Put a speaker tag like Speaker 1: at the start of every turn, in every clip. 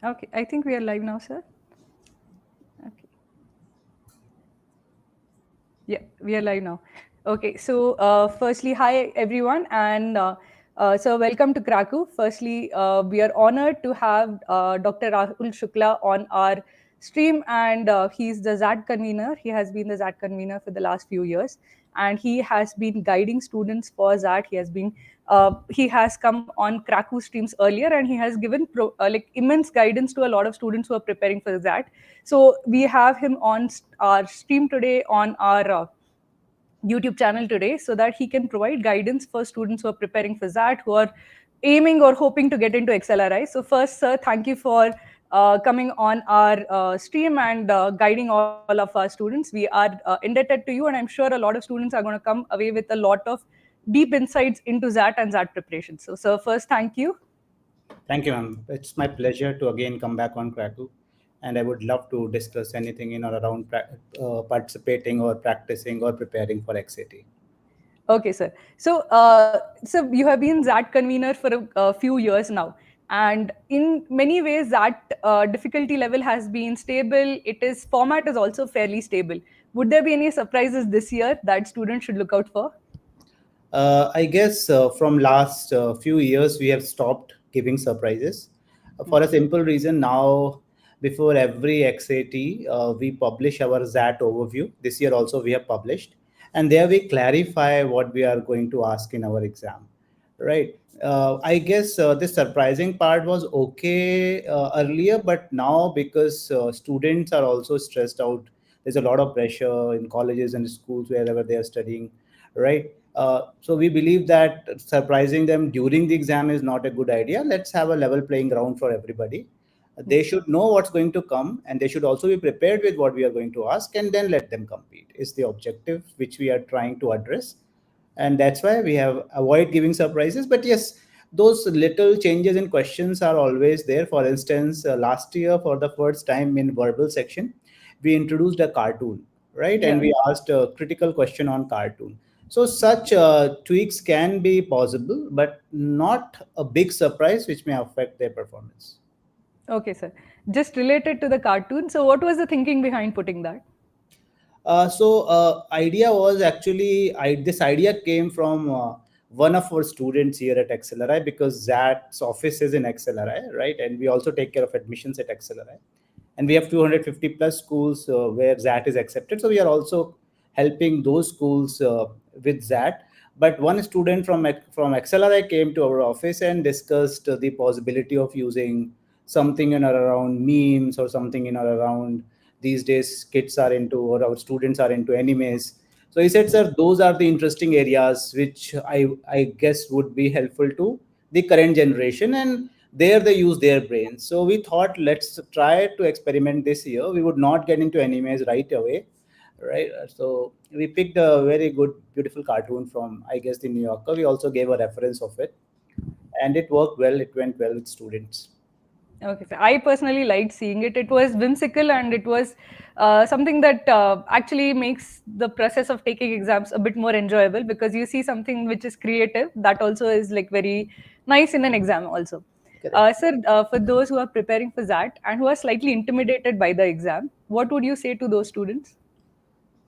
Speaker 1: Okay, I think we are live now, sir. Okay. Yeah, we are live now. Okay, so firstly, hi everyone, and so welcome to Krakow. Firstly, we are honored to have Dr. Rahul Shukla on our stream, and he's the XAT convener. He has been the XAT convener for the last few years, and he has been guiding students for XAT. He has come on Krakow streams earlier, and he has given like immense guidance to a lot of students who are preparing for XAT. So we have him on our stream today on our YouTube channel today so that he can provide guidance for students who are preparing for XAT, who are aiming or hoping to get into XLRI. So first, sir, thank you for coming on our stream and guiding all of our students. We are indebted to you, and I'm sure a lot of students are going to come away with a lot of deep insights into XAT and XAT preparation. So, sir, first, thank you.
Speaker 2: Thank you, ma'am. It's my pleasure to again come back on Krakow, and I would love to discuss anything in or around participating or practicing or preparing for XAT.
Speaker 1: Okay, sir. So you have been XAT convener for a few years now, and in many ways, that difficulty level has been stable. Its format is also fairly stable. Would there be any surprises this year that students should look out for?
Speaker 2: I guess from last few years we have stopped giving surprises for a simple reason. Now, before every XAT, we publish our XAT overview. This year also we have published, and there we clarify what we are going to ask in our exam. Right. I guess this surprising part was okay earlier, but now because students are also stressed out, there's a lot of pressure in colleges and schools wherever they are studying, right? So we believe that surprising them during the exam is not a good idea. Let's have a level playing ground for everybody. They should know what's going to come, and they should also be prepared with what we are going to ask, and then let them compete. Is the objective which we are trying to address, and that's why we have avoid giving surprises. But yes, those little changes in questions are always there. For instance, last year for the first time in verbal section, we introduced a cartoon, right? And
Speaker 1: Yeah.
Speaker 2: we asked a critical question on cartoon. So such tweaks can be possible, but not a big surprise which may affect their performance.
Speaker 1: Okay, sir. Just related to the cartoon. So, what was the thinking behind putting that?
Speaker 2: Idea was actually this idea came from one of our students here at XLRI, because ZAT's office is in XLRI, right? And we also take care of admissions at XLRI, and we have 250 plus schools where ZAT is accepted. So we are also helping those schools with ZAT. But one student from XLRI came to our office and discussed the possibility of using something in or around memes, or something in or around, these days kids are into, or our students are into, animes. So he said, sir, those are the interesting areas which I guess would be helpful to the current generation, and there they use their brains. So we thought, let's try to experiment this year. We would not get into animes right away, right? So we picked a very good, beautiful cartoon from, I guess, the New Yorker. We also gave a reference of it, and it worked well. It went well with students.
Speaker 1: Okay, so I personally liked seeing it. It was whimsical, and it was something that actually makes the process of taking exams a bit more enjoyable, because you see something which is creative. That also is like very nice in an exam also.
Speaker 2: Correct.
Speaker 1: Sir, for those who are preparing for that and who are slightly intimidated by the exam, what would you say to those students?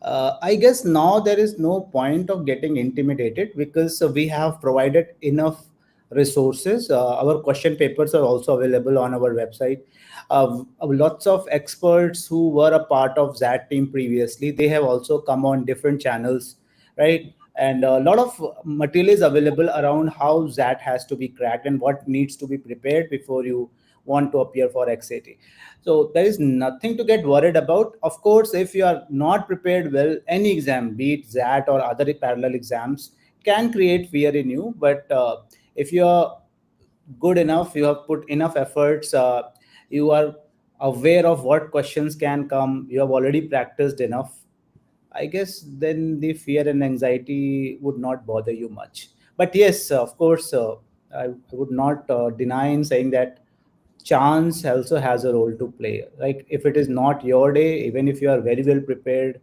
Speaker 2: I guess now there is no point of getting intimidated, because we have provided enough resources. Our question papers are also available on our website. Lots of experts who were a part of that team previously, they have also come on different channels, right? And a lot of material is available around how that has to be cracked and what needs to be prepared before you want to appear for XAT. So there is nothing to get worried about. Of course, if you are not prepared well, any exam, be it XAT or other parallel exams, can create fear in you. But if you are good enough, you have put enough efforts, you are aware of what questions can come, you have already practiced enough, I guess then the fear and anxiety would not bother you much. But yes, of course, I would not deny in saying that chance also has a role to play. Like if it is not your day, even if you are very well prepared,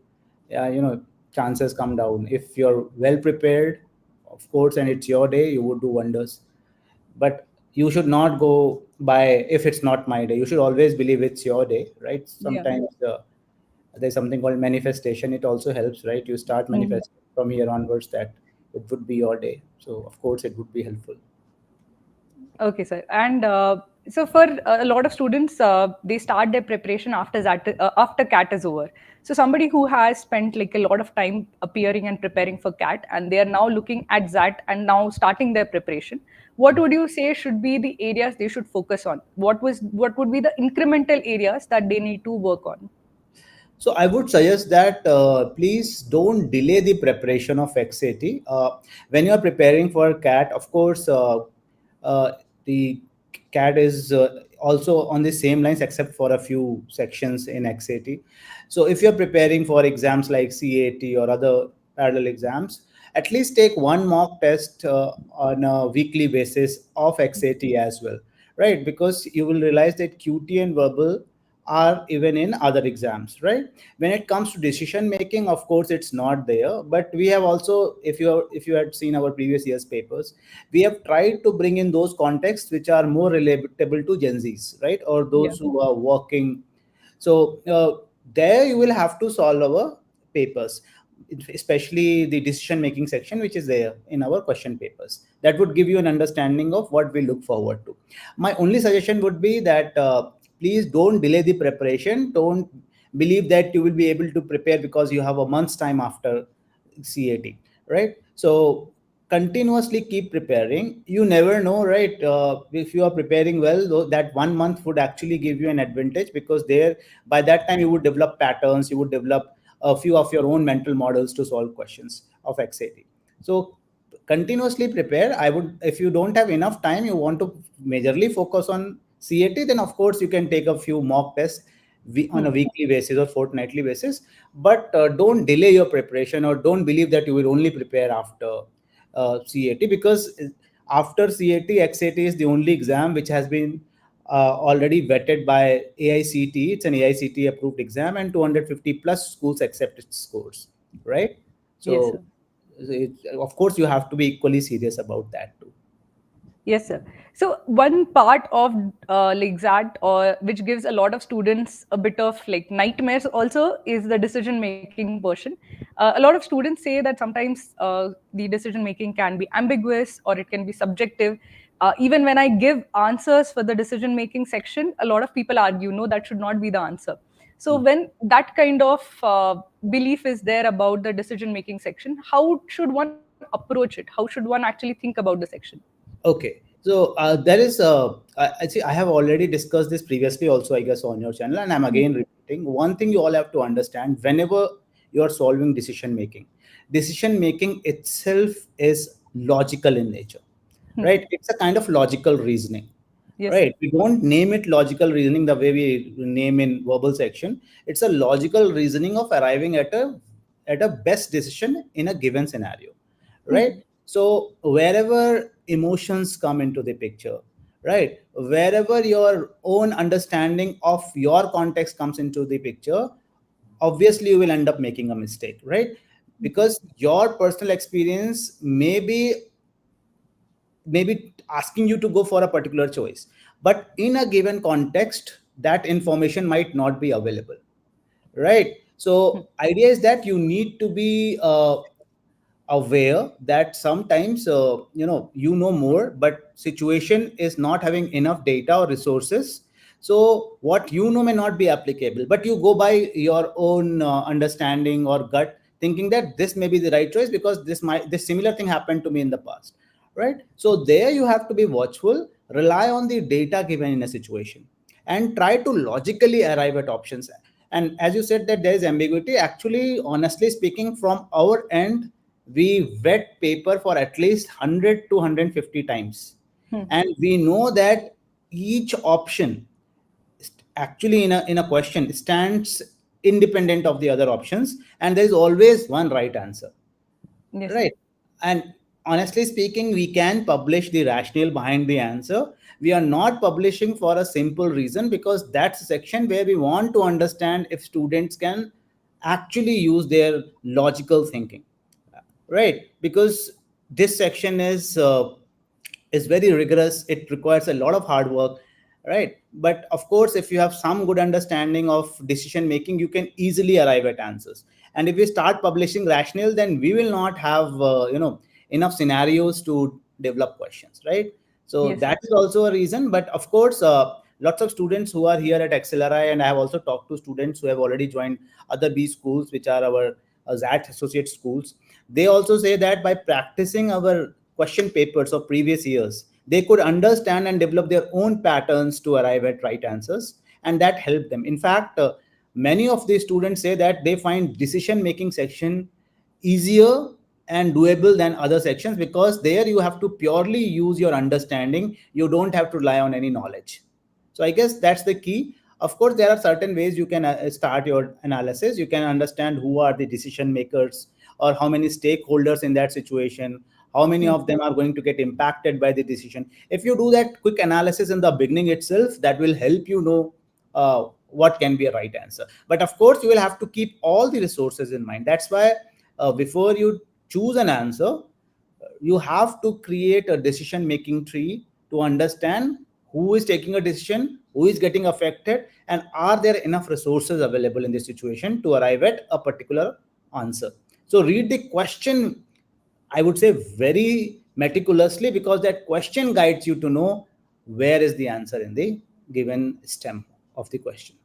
Speaker 2: chances come down. If you're well prepared, of course, and it's your day, you would do wonders. But you should not go by if it's not my day. You should always believe it's your day, right?
Speaker 1: Yeah.
Speaker 2: Sometimes there's something called manifestation. It also helps, right? You start
Speaker 1: Mhm.
Speaker 2: manifesting from here onwards that it would be your day. So of course it would be helpful.
Speaker 1: Okay, sir. And so for a lot of students, they start their preparation after CAT is over. So somebody who has spent like a lot of time appearing and preparing for CAT, and they are now looking at XAT and now starting their preparation. What would you say should be the areas they should focus on? What would be the incremental areas that they need to work on?
Speaker 2: So I would suggest that please don't delay the preparation of XAT. When you are preparing for CAT, of course, uh, the CAT is also on the same lines except for a few sections in XAT. So if you're preparing for exams like CAT or other parallel exams, at least take one mock test on a weekly basis of XAT as well, right? Because you will realize that QT and verbal are even in other exams, right? When it comes to decision making, of course it's not there, but we have also, if you had seen our previous year's papers, we have tried to bring in those contexts which are more relatable to Gen Z's, right, or
Speaker 1: Yeah.
Speaker 2: those who are working. So there you will have to solve our papers, especially the decision making section which is there in our question papers. That would give you an understanding of what we look forward to. My only suggestion would be that please don't delay the preparation. Don't believe that you will be able to prepare because you have a month's time after CAT, right? So continuously keep preparing. You never know, right? If you are preparing well, that 1 month would actually give you an advantage, because there, by that time, you would develop patterns, you would develop a few of your own mental models to solve questions of XAT. So continuously prepare. I would, if you don't have enough time, you want to majorly focus on CAT, then of course you can take a few mock tests on a
Speaker 1: Hmm.
Speaker 2: weekly basis or fortnightly basis, but don't delay your preparation, or don't believe that you will only prepare after CAT, because after CAT, XAT is the only exam which has been already vetted by AICT. It's an AICT approved exam, and 250 plus schools accept its scores, right?
Speaker 1: Yes,
Speaker 2: So,
Speaker 1: sir.
Speaker 2: of course, you have to be equally serious about that too.
Speaker 1: Yes, sir. So one part of like XAT, or which gives a lot of students a bit of like nightmares also, is the decision making portion. A lot of students say that sometimes the decision making can be ambiguous or it can be subjective. Even when I give answers for the decision making section, a lot of people argue, no, that should not be the answer. So when that kind of belief is there about the decision making section, how should one approach it? How should one actually think about the section?
Speaker 2: Okay, so there is I see I have already discussed this previously also, I guess, on your channel, and I'm again repeating one thing you all have to understand whenever you are solving decision making. Decision making itself is logical in nature,
Speaker 1: Hmm.
Speaker 2: right? It's a kind of logical reasoning,
Speaker 1: Yes, sir.
Speaker 2: right? We don't name it logical reasoning the way we name in verbal section. It's a logical reasoning of arriving at a best decision in a given scenario, right?
Speaker 1: Hmm.
Speaker 2: So wherever emotions come into the picture, right, wherever your own understanding of your context comes into the picture, obviously you will end up making a mistake, right? Because your personal experience maybe asking you to go for a particular choice, but in a given context that information might not be available, right? So idea is that you need to be aware that sometimes you know more, but situation is not having enough data or resources. So what you know may not be applicable, but you go by your own understanding or gut thinking that this may be the right choice because this similar thing happened to me in the past, right? So there you have to be watchful, rely on the data given in a situation, and try to logically arrive at options. And as you said that there is ambiguity, actually, honestly speaking, from our end, we vet paper for at least 100 to 150 times,
Speaker 1: Hmm.
Speaker 2: and we know that each option actually in a question stands independent of the other options, and there is always one right answer.
Speaker 1: Yes, sir.
Speaker 2: Right. And honestly speaking, we can publish the rationale behind the answer. We are not publishing for a simple reason, because that's a section where we want to understand if students can actually use their logical thinking. Right. Because this section is is very rigorous. It requires a lot of hard work, right? But of course, if you have some good understanding of decision making, you can easily arrive at answers. And if we start publishing rationale, then we will not have enough scenarios to develop questions, right? So
Speaker 1: Yes.
Speaker 2: that is also a reason. But of course, lots of students who are here at XLRI, and I have also talked to students who have already joined other B schools, which are our XAT associate schools. They also say that by practicing our question papers of previous years, they could understand and develop their own patterns to arrive at right answers, and that helped them. In fact, many of the students say that they find decision making section easier and doable than other sections, because there you have to purely use your understanding. You don't have to rely on any knowledge. So I guess that's the key. Of course, there are certain ways you can start your analysis. You can understand who are the decision makers, or how many stakeholders in that situation, how many
Speaker 1: Hmm.
Speaker 2: of them are going to get impacted by the decision. If you do that quick analysis in the beginning itself, that will help you know what can be a right answer. But of course, you will have to keep all the resources in mind. That's why before you choose an answer, you have to create a decision making tree to understand who is taking a decision, who is getting affected, and are there enough resources available in this situation to arrive at a particular answer. So read the question, I would say, very meticulously, because that question guides you to know where is the answer in the given stem of the question.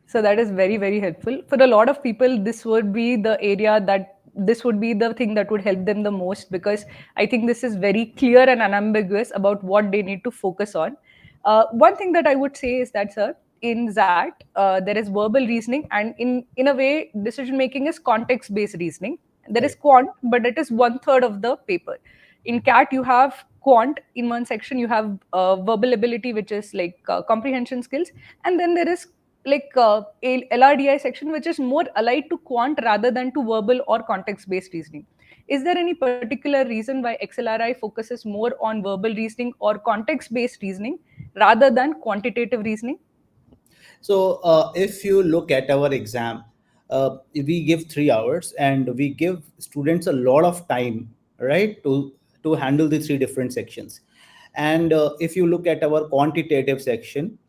Speaker 1: So that is very, very helpful. For a lot of people, this would be the area that this would be the thing that would help them the most, because I think this is very clear and unambiguous about what they need to focus on. One thing that I would say is that, sir, in ZAT, there is verbal reasoning, and in a way, decision making is context based reasoning. There is
Speaker 2: Correct.
Speaker 1: quant, but it is one third of the paper. In CAT, you have quant in one section, you have verbal ability, which is like comprehension skills, and then there is like LRDI section, which is more allied to quant rather than to verbal or context based reasoning. Is there any particular reason why XLRI focuses more on verbal reasoning or context based reasoning rather than quantitative reasoning?
Speaker 2: So if you look at our exam, we give 3 hours, and we give students a lot of time, right, to handle the three different sections. And if you look at our quantitative section,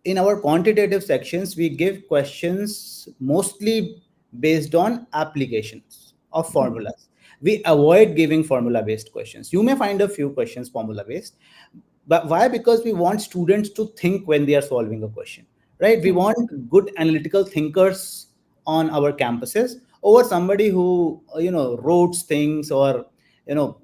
Speaker 2: in our quantitative sections, we give questions mostly based on applications of formulas. We avoid giving formula based questions. You may find a few questions formula based, but why? Because we want students to think when they are solving a question, right? We
Speaker 1: Hmm.
Speaker 2: want good analytical thinkers on our campuses over somebody who wrote things, or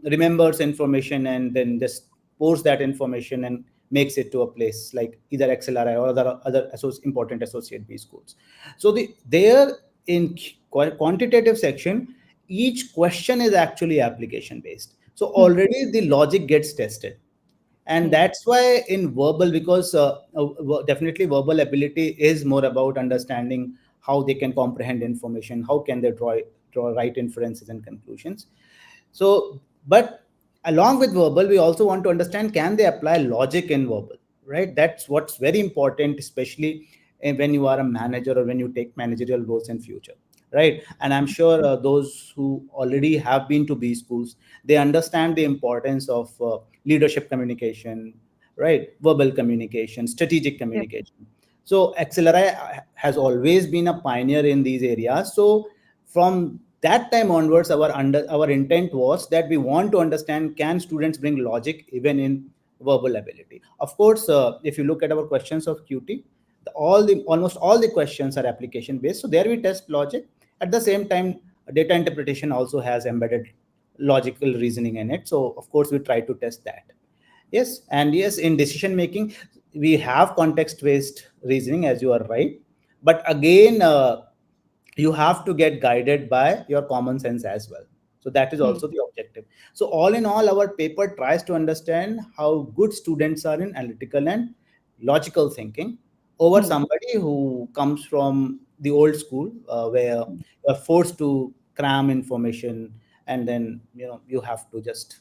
Speaker 2: remembers information and then just pours that information and makes it to a place like either XLRI or other important associate B schools. So there in quantitative section, each question is actually application based. So
Speaker 1: Hmm.
Speaker 2: already the logic gets tested. And
Speaker 1: Hmm.
Speaker 2: that's why in verbal, because definitely verbal ability is more about understanding how they can comprehend information, how can they draw right inferences and conclusions. So, but along with verbal, we also want to understand, can they apply logic in verbal, right? That's what's very important, especially when you are a manager or when you take managerial roles in future, right? And I'm sure those who already have been to B schools, they understand the importance of leadership communication, right? Verbal communication, strategic
Speaker 1: Yeah.
Speaker 2: communication. So Accelerate has always been a pioneer in these areas. So from that time onwards, our intent was that we want to understand, can students bring logic even in verbal ability. Of course, if you look at our questions of QT, almost all the questions are application based. So there we test logic. At the same time, data interpretation also has embedded logical reasoning in it. So of course, we try to test that. Yes, and yes, in decision making, we have context based reasoning, as you are right. But again, you have to get guided by your common sense as well. So that is
Speaker 1: Hmm.
Speaker 2: also the objective. So all in all, our paper tries to understand how good students are in analytical and logical thinking over
Speaker 1: Hmm.
Speaker 2: somebody who comes from the old school, where you're forced to cram information, and then you have to just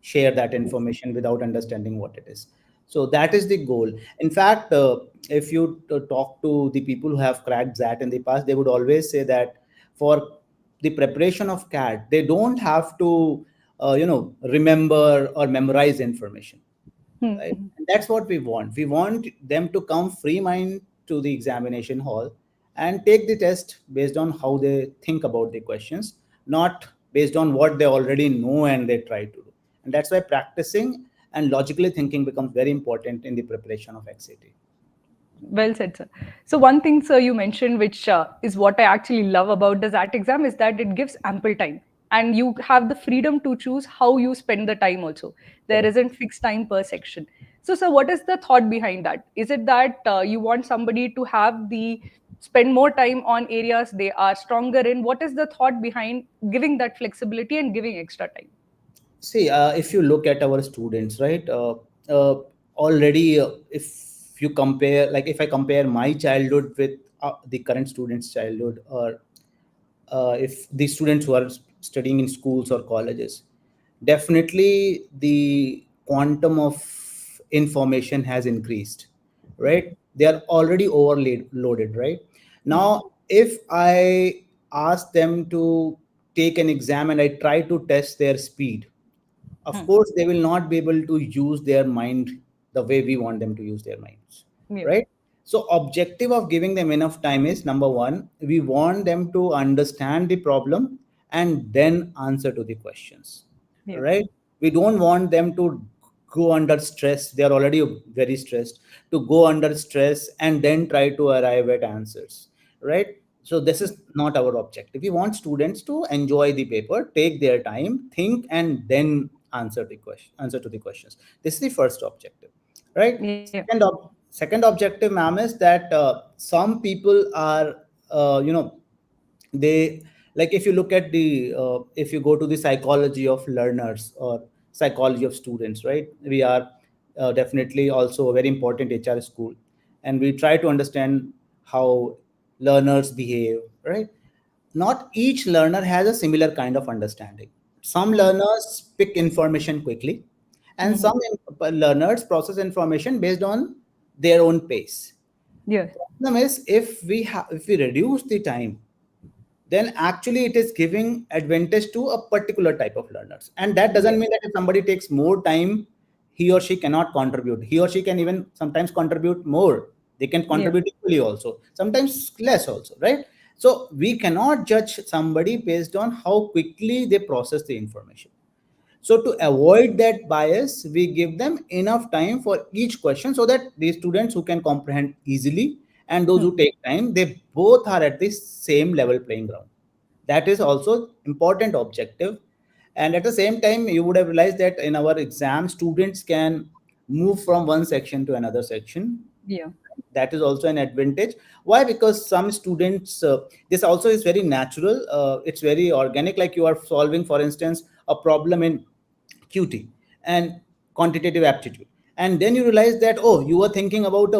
Speaker 2: share that information without understanding what it is. So that is the goal. In fact, if you talk to the people who have cracked that in the past, they would always say that for the preparation of CAT, they don't have to remember or memorize information,
Speaker 1: Hmm.
Speaker 2: right? And that's what we want. We want them to come free mind to the examination hall and take the test based on how they think about the questions, not based on what they already know and they try to do. And that's why practicing and logically thinking becomes very important in the preparation of XAT.
Speaker 1: Well said, sir. So one thing, sir, you mentioned, which is what I actually love about the XAT exam, is that it gives ample time, and you have the freedom to choose how you spend the time. Also, there
Speaker 2: Correct.
Speaker 1: isn't fixed time per section. So, sir, what is the thought behind that? Is it that you want somebody to have the spend more time on areas they are stronger in? What is the thought behind giving that flexibility and giving extra time?
Speaker 2: See, if you look at our students, right? Already, if you compare, like if I compare my childhood with the current students' childhood, or if the students who are studying in schools or colleges, definitely the quantum of information has increased, right? They are already overloaded, right?
Speaker 1: Hmm.
Speaker 2: Now, if I ask them to take an exam and I try to test their speed, of
Speaker 1: Hmm.
Speaker 2: course they will not be able to use their mind the way we want them to use their minds,
Speaker 1: Yeah.
Speaker 2: right? So objective of giving them enough time is, number one, we want them to understand the problem and then answer to the questions,
Speaker 1: Yeah.
Speaker 2: right? We don't want them to go under stress. They are already very stressed, to go under stress and then try to arrive at answers, right? So this is not our objective. We want students to enjoy the paper, take their time, think, and then answer to the questions. This is the first objective, right?
Speaker 1: Yeah.
Speaker 2: Second objective, ma'am, is that some people are, they, like if you look at the if you go to the psychology of learners or psychology of students, right? We are definitely also a very important HR school, and we try to understand how learners behave, right? Not each learner has a similar kind of understanding. Some
Speaker 1: Hmm.
Speaker 2: learners pick information quickly, and
Speaker 1: Hmm.
Speaker 2: some learners process information based on their own pace.
Speaker 1: Yes.
Speaker 2: Problem is, if we reduce the time, then actually it is giving advantage to a particular type of learners. And that
Speaker 1: Yeah.
Speaker 2: doesn't mean that if somebody takes more time, he or she cannot contribute. He or she can even sometimes contribute more. They can
Speaker 1: Yeah.
Speaker 2: contribute equally also, sometimes less also, right? So we cannot judge somebody based on how quickly they process the information. So to avoid that bias, we give them enough time for each question so that the students who can comprehend easily and those
Speaker 1: Hmm.
Speaker 2: who take time, they both are at the same level playing ground. That is also important objective. And at the same time, you would have realized that in our exam, students can move from one section to another section.
Speaker 1: Yeah.
Speaker 2: That is also an advantage. Why? Because some students, this also is very natural, it's very organic. Like you are solving, for instance, a problem in QT and quantitative aptitude, and then you realize that, oh, you were thinking about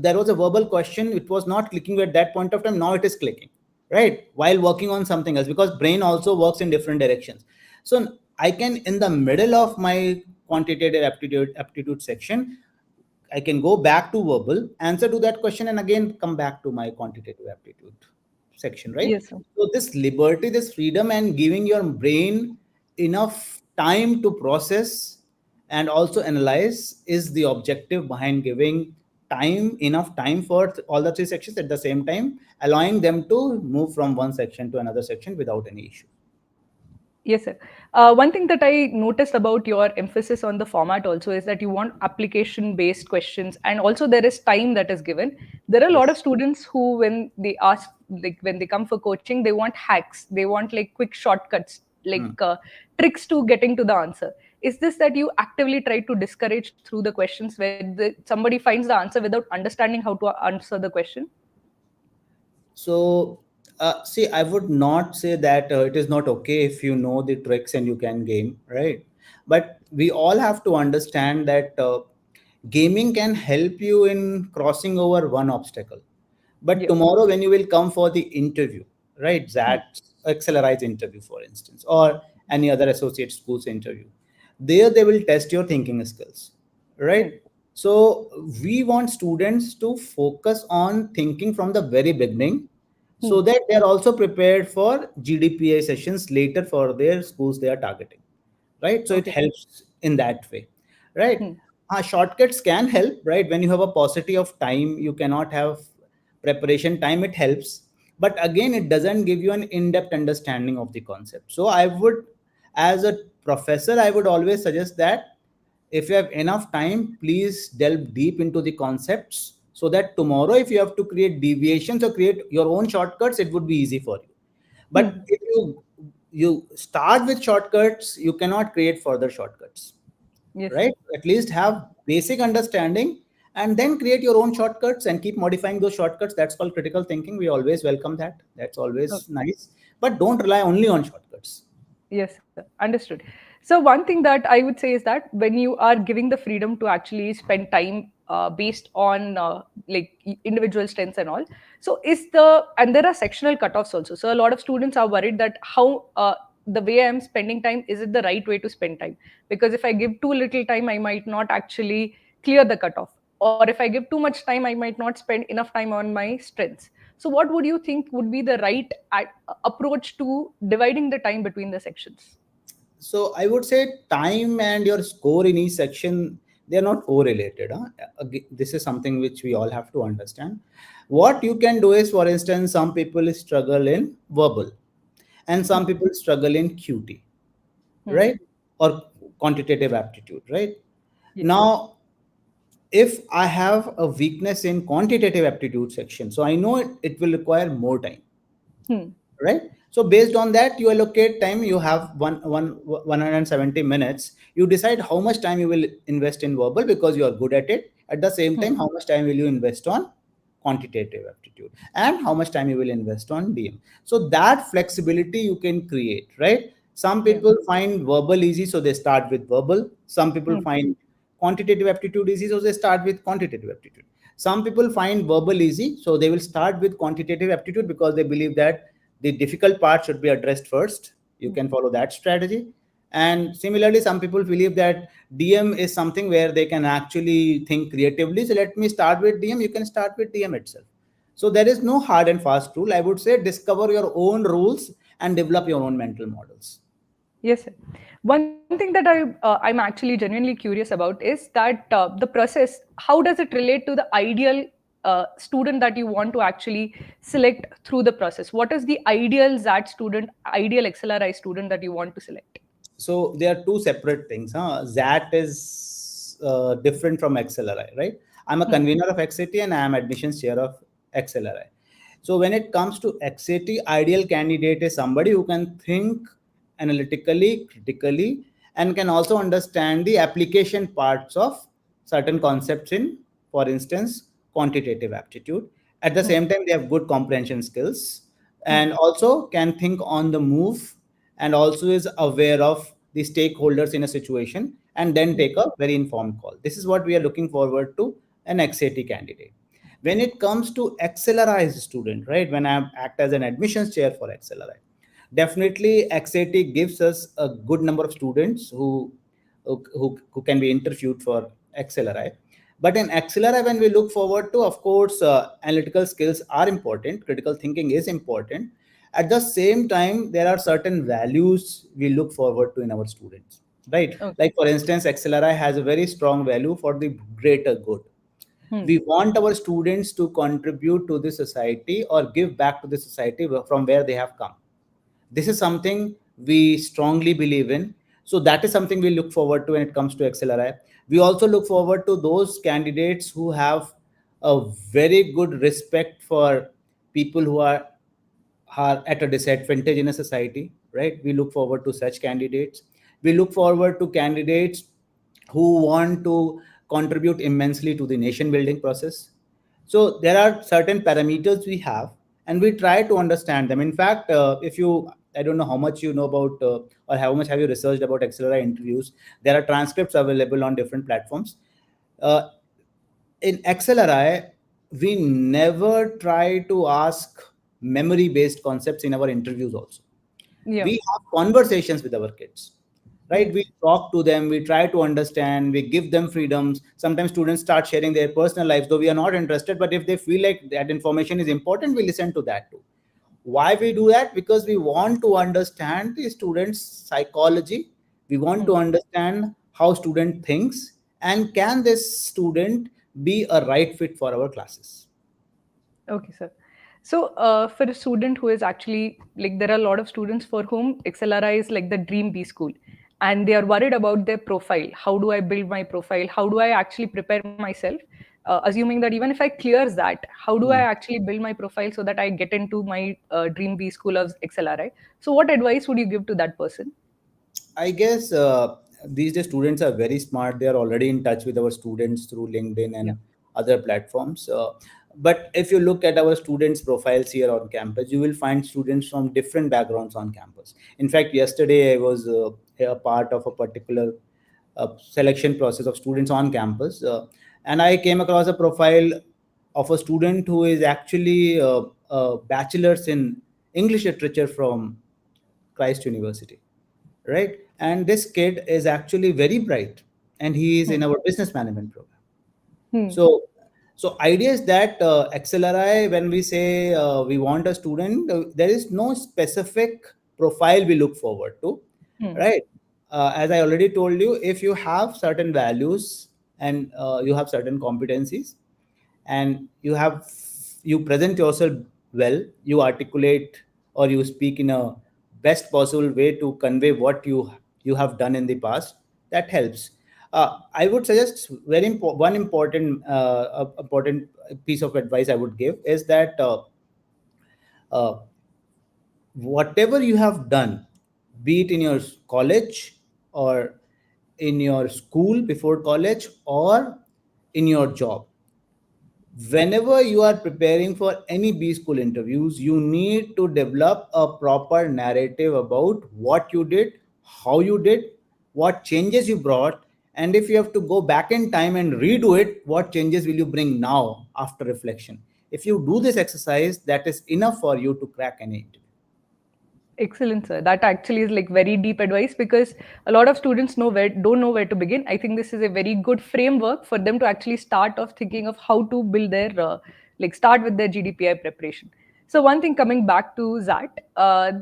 Speaker 2: there was a verbal question, it was not clicking at that point of time, now it is clicking, right, while working on something else, because brain also works in different directions. So I can, in the middle of my quantitative aptitude section, I can go back to verbal, answer to that question, and again come back to my quantitative aptitude section, right?
Speaker 1: Yes, sir.
Speaker 2: So this liberty, this freedom, and giving your brain enough time to process and also analyze is the objective behind giving enough time for all the three sections at the same time, allowing them to move from one section to another section without any issue.
Speaker 1: Yes, sir. One thing that I noticed about your emphasis on the format also is that you want application based questions, and also there is time that is given. There are a lot
Speaker 2: Yes.
Speaker 1: of students who, when they ask, like when they come for coaching, they want hacks, they want like quick shortcuts, like
Speaker 2: Hmm.
Speaker 1: tricks to getting to the answer. Is this that you actively try to discourage through the questions where somebody finds the answer without understanding how to answer the question?
Speaker 2: So, see, I would not say that it is not okay if you know the tricks and you can game, right? But we all have to understand that gaming can help you in crossing over one obstacle. But
Speaker 1: Yeah.
Speaker 2: tomorrow, when you will come for the interview, right,
Speaker 1: Hmm.
Speaker 2: that Accelerate interview, for instance, or any other associate schools interview, there they will test your thinking skills,
Speaker 1: Hmm.
Speaker 2: right? So we want students to focus on thinking from the very beginning,
Speaker 1: Hmm.
Speaker 2: so that they are also prepared for GDPI sessions later for their schools they are targeting, right? So it
Speaker 1: Okay.
Speaker 2: helps in that way, right?
Speaker 1: Hmm.
Speaker 2: Shortcuts can help, right? When you have a paucity of time, you cannot have preparation time, it helps. But again, it doesn't give you an in-depth understanding of the concept. So I would, as a professor, I would always suggest that if you have enough time, please delve deep into the concepts so that tomorrow, if you have to create deviations or create your own shortcuts, it would be easy for you. But
Speaker 1: Hmm.
Speaker 2: if you start with shortcuts, you cannot create further shortcuts,
Speaker 1: Yes, sir.
Speaker 2: right? At least have basic understanding and then create your own shortcuts and keep modifying those shortcuts. That's called critical thinking. We always welcome that. That's always nice. But don't rely only on shortcuts.
Speaker 1: Yes, sir. Understood. So, one thing that I would say is that when you are giving the freedom to actually spend time based on individual strengths and all, so and there are sectional cutoffs also. So, a lot of students are worried that how the way I'm spending time, is it the right way to spend time? Because if I give too little time, I might not actually clear the cutoff. Or if I give too much time, I might not spend enough time on my strengths. So, what would you think would be the right approach to dividing the time between the sections?
Speaker 2: So I would say time and your score in each section, they are not correlated. Huh? This is something which we all have to understand. What you can do is, for instance, some people struggle in verbal and some
Speaker 1: Hmm.
Speaker 2: people struggle in QT,
Speaker 1: Hmm.
Speaker 2: right? Or quantitative aptitude, right?
Speaker 1: Yes.
Speaker 2: Now, if I have a weakness in quantitative aptitude section, so I know it will require more time,
Speaker 1: Hmm.
Speaker 2: right? So based on that, you allocate time. You have 170 minutes. You decide how much time you will invest in verbal because you are good at it. At the same
Speaker 1: Hmm.
Speaker 2: time, how much time will you invest on quantitative aptitude, and how much time you will invest on DM. So that flexibility you can create, right? Some
Speaker 1: Yeah.
Speaker 2: people find verbal easy, so they start with verbal. Some people
Speaker 1: Hmm.
Speaker 2: find quantitative aptitude easy, so they start with quantitative aptitude. Some people find verbal easy, so they will start with quantitative aptitude because they believe that the difficult part should be addressed first. You
Speaker 1: Hmm.
Speaker 2: can follow that strategy. And similarly, some people believe that DM is something where they can actually think creatively. So let me start with DM. You can start with DM itself. So there is no hard and fast rule. I would say discover your own rules and develop your own mental models.
Speaker 1: Yes, sir. One thing that I'm actually genuinely curious about is that the process. How does it relate to the ideal student that you want to actually select through the process? What is the ideal ZAT student, ideal XLRI student that you want to select?
Speaker 2: So they are two separate things. Huh? XAT is different from XLRI, right? I'm a
Speaker 1: Hmm.
Speaker 2: convener of XAT and I am admissions chair of XLRI. So when it comes to XAT, ideal candidate is somebody who can think analytically, critically, and can also understand the application parts of certain concepts in, for instance, quantitative aptitude. At the
Speaker 1: Hmm.
Speaker 2: same time, they have good comprehension skills
Speaker 1: Hmm.
Speaker 2: and also can think on the move and also is aware of the stakeholders in a situation and then
Speaker 1: Hmm.
Speaker 2: take a very informed call. This is what we are looking forward to an XAT candidate. When it comes to accelerize student, right? When I act as an admissions chair for XLRI, definitely XAT gives us a good number of students who can be interviewed for XLRI. But in XLRI, when we look forward to, of course, analytical skills are important, critical thinking is important. At the same time, there are certain values we look forward to in our students, right?
Speaker 1: Okay.
Speaker 2: Like, for instance, XLRI has a very strong value for the greater good.
Speaker 1: Hmm.
Speaker 2: We want our students to contribute to the society or give back to the society from where they have come. This is something we strongly believe in. So that is something we look forward to when it comes to XLRI. We also look forward to those candidates who have a very good respect for people who are at a disadvantage in a society, right? We look forward to such candidates. We look forward to candidates who want to contribute immensely to the nation building process. So there are certain parameters we have, and we try to understand them. In fact, if you, I don't know how much you know about or how much have you researched about Accelerate interviews. There are transcripts available on different platforms. Uh, in XLRI, we never try to ask memory based concepts in our interviews also.
Speaker 1: Yeah.
Speaker 2: We have conversations with our kids, right?
Speaker 1: Yes.
Speaker 2: We talk to them, we try to understand, we give them freedoms. Sometimes students start sharing their personal lives, though we are not interested, but if they feel like that information is important, we listen to that too. Why we do that? Because we want to understand the students psychology, We want to
Speaker 1: Hmm.
Speaker 2: understand how student thinks and can this student be a right fit for our classes.
Speaker 1: Okay, sir. So, for a student who is actually like, there are a lot of students for whom XLRI is like the dream B school, and they are worried about their profile. How do I build my profile? How do I actually prepare myself? Assuming that even if I clears that, how do I
Speaker 2: Hmm.
Speaker 1: actually build my profile so that I get into my dream B school of XLRI? So, what advice would you give to that person?
Speaker 2: I guess these days students are very smart. They are already in touch with our students through LinkedIn
Speaker 1: Yeah.
Speaker 2: and other platforms. But if you look at our students' profiles here on campus, you will find students from different backgrounds on campus. In fact, yesterday I was a part of a particular selection process of students on campus, and I came across a profile of a student who is actually a bachelor's in English literature from Christ University, right? And this kid is actually very bright, and he is in
Speaker 1: Hmm.
Speaker 2: our business management program.
Speaker 1: Hmm.
Speaker 2: So so idea is that XLRI, when we say we want a student, there is no specific profile we look forward to,
Speaker 1: Hmm.
Speaker 2: right? As I already told you, if you have certain values and you have certain competencies, and you present yourself well, you articulate or you speak in a best possible way to convey what you have done in the past, that helps. I would suggest one important piece of advice I would give is that uh, whatever you have done, be it in your college or in your school before college or in your job, whenever you are preparing for any B school interviews, you need to develop a proper narrative about what you did, how you did, what changes you brought, and if you have to go back in time and redo it, what changes will you bring now after reflection. If you do this exercise, that is enough for you to crack any interview.
Speaker 1: Excellent, sir. That actually is like very deep advice because a lot of students don't know where to begin. I think this is a very good framework for them to actually start off thinking of how to build their start with their GDPI preparation. So one thing coming back to that,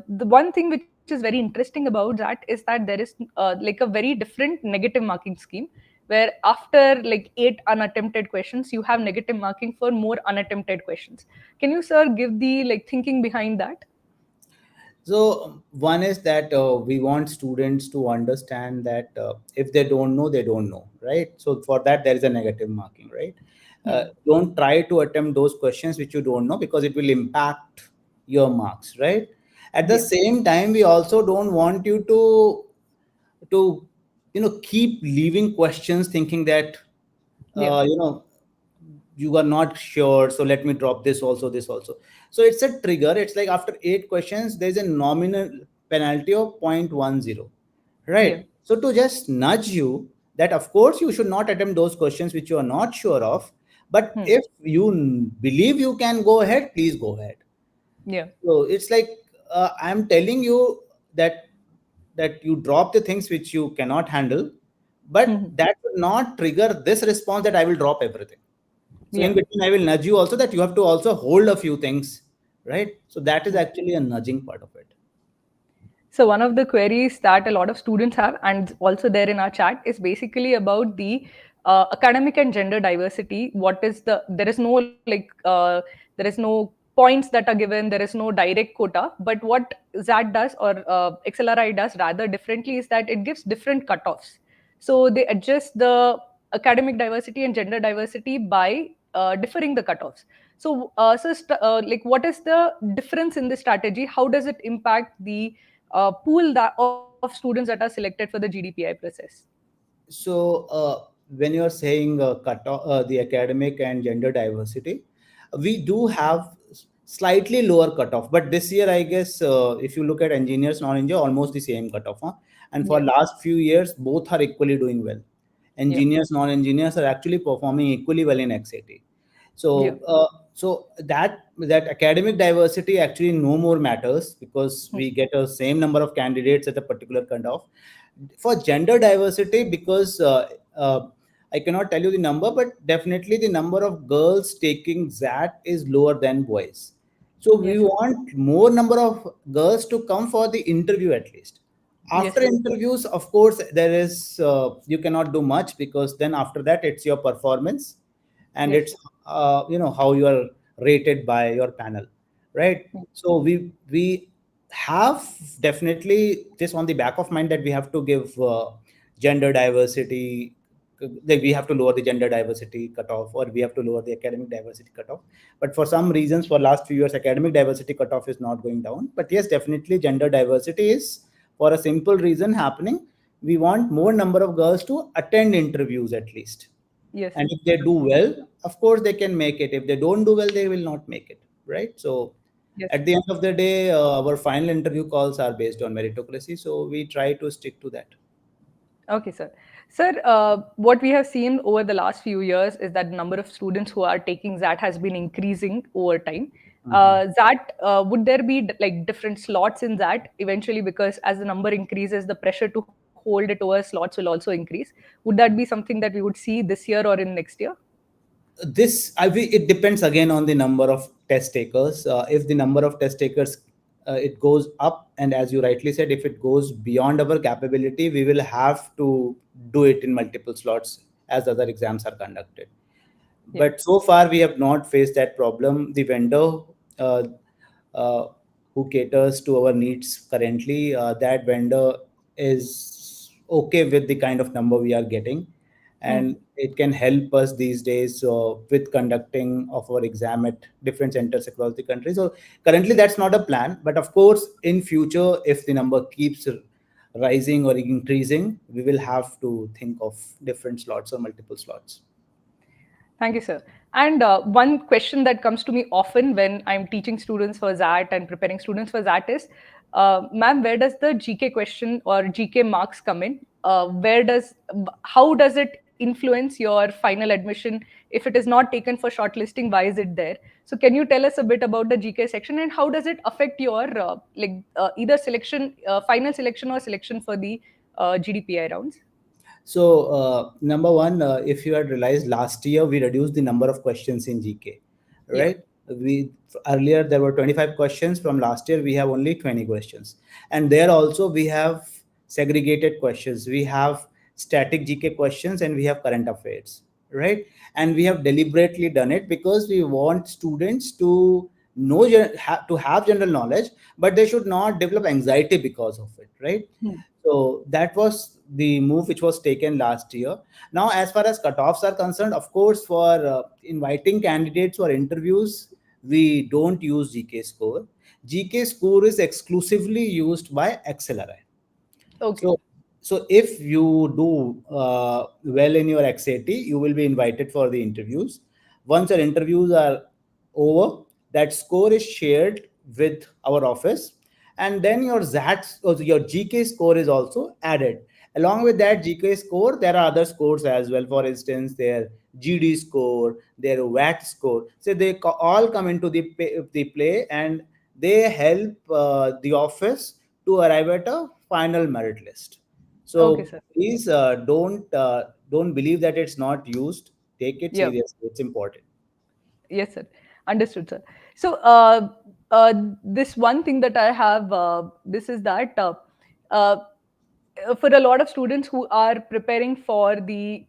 Speaker 1: the one thing which is very interesting about that is that there is like a very different negative marking scheme where after like 8 unattempted questions, you have negative marking for more unattempted questions. Can you, sir, give the like thinking behind that?
Speaker 2: So one is that we want students to understand that if they don't know, they don't know, right? So for that, there is a negative marking, right?
Speaker 1: Hmm.
Speaker 2: Don't try to attempt those questions which you don't know because it will impact your marks, right? At the
Speaker 1: Yeah.
Speaker 2: same time, we also don't want you to keep leaving questions thinking that
Speaker 1: Yeah.
Speaker 2: uh, you know you are not sure, so let me drop this also. So it's a trigger. It's like after 8 questions there's a nominal penalty of 0.10,
Speaker 1: Yeah.
Speaker 2: right? So to just nudge you that of course you should not attempt those questions which you are not sure of, but
Speaker 1: Hmm.
Speaker 2: if you believe you can go ahead, please go ahead.
Speaker 1: Yeah.
Speaker 2: So it's like I'm telling you that you drop the things which you cannot handle, but
Speaker 1: Mhm.
Speaker 2: that will not trigger this response that I will drop everything. So in
Speaker 1: Yeah.
Speaker 2: between, I will nudge you also that you have to also hold a few things, right? So that is
Speaker 1: Hmm.
Speaker 2: actually a nudging part of it.
Speaker 1: So one of the queries that a lot of students have, and also there in our chat, is basically about the academic and gender diversity. What is there is no there is no points that are given. There is no direct quota. But what ZAT does or XLRI does rather differently is that it gives different cutoffs. So they adjust the academic diversity and gender diversity by differing the cutoffs. So, like, what is the difference in the strategy? How does it impact the pool of students that are selected for the GDPI process?
Speaker 2: So when you're saying cut off, the academic and gender diversity, we do have slightly lower cutoff. But this year, I guess, if you look at engineers, non-engineer, almost the same cutoff. Huh? And for
Speaker 1: Yeah,
Speaker 2: last few years, both are equally doing well.
Speaker 1: yeah,
Speaker 2: Engineers, non-engineers are actually performing equally well in XAT.
Speaker 1: yeah.
Speaker 2: So that academic diversity actually no more matters because
Speaker 1: Hmm.
Speaker 2: we get a same number of candidates at a particular cutoff. For gender diversity, because I cannot tell you the number, but definitely the number of girls taking XAT is lower than boys. So we
Speaker 1: Yes.
Speaker 2: want more number of girls to come for the interview at least.
Speaker 1: Yes,
Speaker 2: After
Speaker 1: sir.
Speaker 2: interviews, of course, there is you cannot do much, because then after that it's your performance, and
Speaker 1: Yes.
Speaker 2: it's how you are rated by your panel, right? So we have definitely this on the back of mind, that we have to give gender diversity, that we have to lower the gender diversity cutoff, or we have to lower the academic diversity cutoff. But for some reasons, for last few years, academic diversity cutoff is not going down. But yes, definitely gender diversity is, for a simple reason, happening. We want more number of girls to attend interviews at least,
Speaker 1: Yes,
Speaker 2: and
Speaker 1: sir.
Speaker 2: if they do well, of course they can make it. If they don't do well, they will not make it, right? So
Speaker 1: Yes.
Speaker 2: at the end of the day, our final interview calls are based on meritocracy, so we try to stick to that.
Speaker 1: Okay, sir. Sir, what we have seen over the last few years is that the number of students who are taking XAT has been increasing over time.
Speaker 2: Mhm.
Speaker 1: XAT, would there be like different slots in XAT eventually? Because as the number increases, the pressure to hold it over slots will also increase. Would that be something that we would see this year or in next year?
Speaker 2: It depends again on the number of test takers. If the number of test takers, it goes up, and as you rightly said, if it goes beyond our capability, we will have to do it in multiple slots as other exams are conducted.
Speaker 1: Yeah.
Speaker 2: But so far we have not faced that problem. The vendor uh, uh, who caters to our needs currently, that vendor is okay with the kind of number we are getting,
Speaker 1: Hmm.
Speaker 2: and it can help us these days with conducting of our exam at different centers across the country. So currently that's not a plan, but of course in future, if the number keeps rising or increasing, we will have to think of different slots or multiple slots.
Speaker 1: Thank you, sir. And one question that comes to me often when I'm teaching students for XAT and preparing students for XAT is, ma'am, where does the GK question or GK marks come in? How does it influence your final admission? If it is not taken for shortlisting, why is it there? So can you tell us a bit about the GK section and how does it affect your either selection, final selection or selection for the GDPI rounds?
Speaker 2: So, number one, if you had realized last year, we reduced the number of questions in GK,
Speaker 1: Yeah.
Speaker 2: right? We Earlier there were 25 questions. From last year, we have only 20 questions, and there also we have segregated questions. We have static GK questions, and we have current affairs, right? And we have deliberately done it because we want students to to have general knowledge, but they should not develop anxiety because of it, right?
Speaker 1: Hmm.
Speaker 2: So that was the move which was taken last year. Now, as far as cutoffs are concerned, of course, for inviting candidates for interviews, we don't use GK score. GK score is exclusively used by XLRI.
Speaker 1: Okay.
Speaker 2: So, so if you do well in your XAT, you will be invited for the interviews. Once your interviews are over, that score is shared with our office, and then your ZAT or your GK score is also added. Along with that GK score, there are other scores as well. For instance, their GD score, their VAT score. So they all come into the play, and they help the office to arrive at a final merit list.
Speaker 1: Okay,
Speaker 2: So
Speaker 1: sir.
Speaker 2: please don't believe that it's not used. Take it
Speaker 1: Yeah.
Speaker 2: seriously. It's important.
Speaker 1: Yes, sir. Understood, sir. So, this one thing that I have, this is that uh, for a lot of students who are preparing for the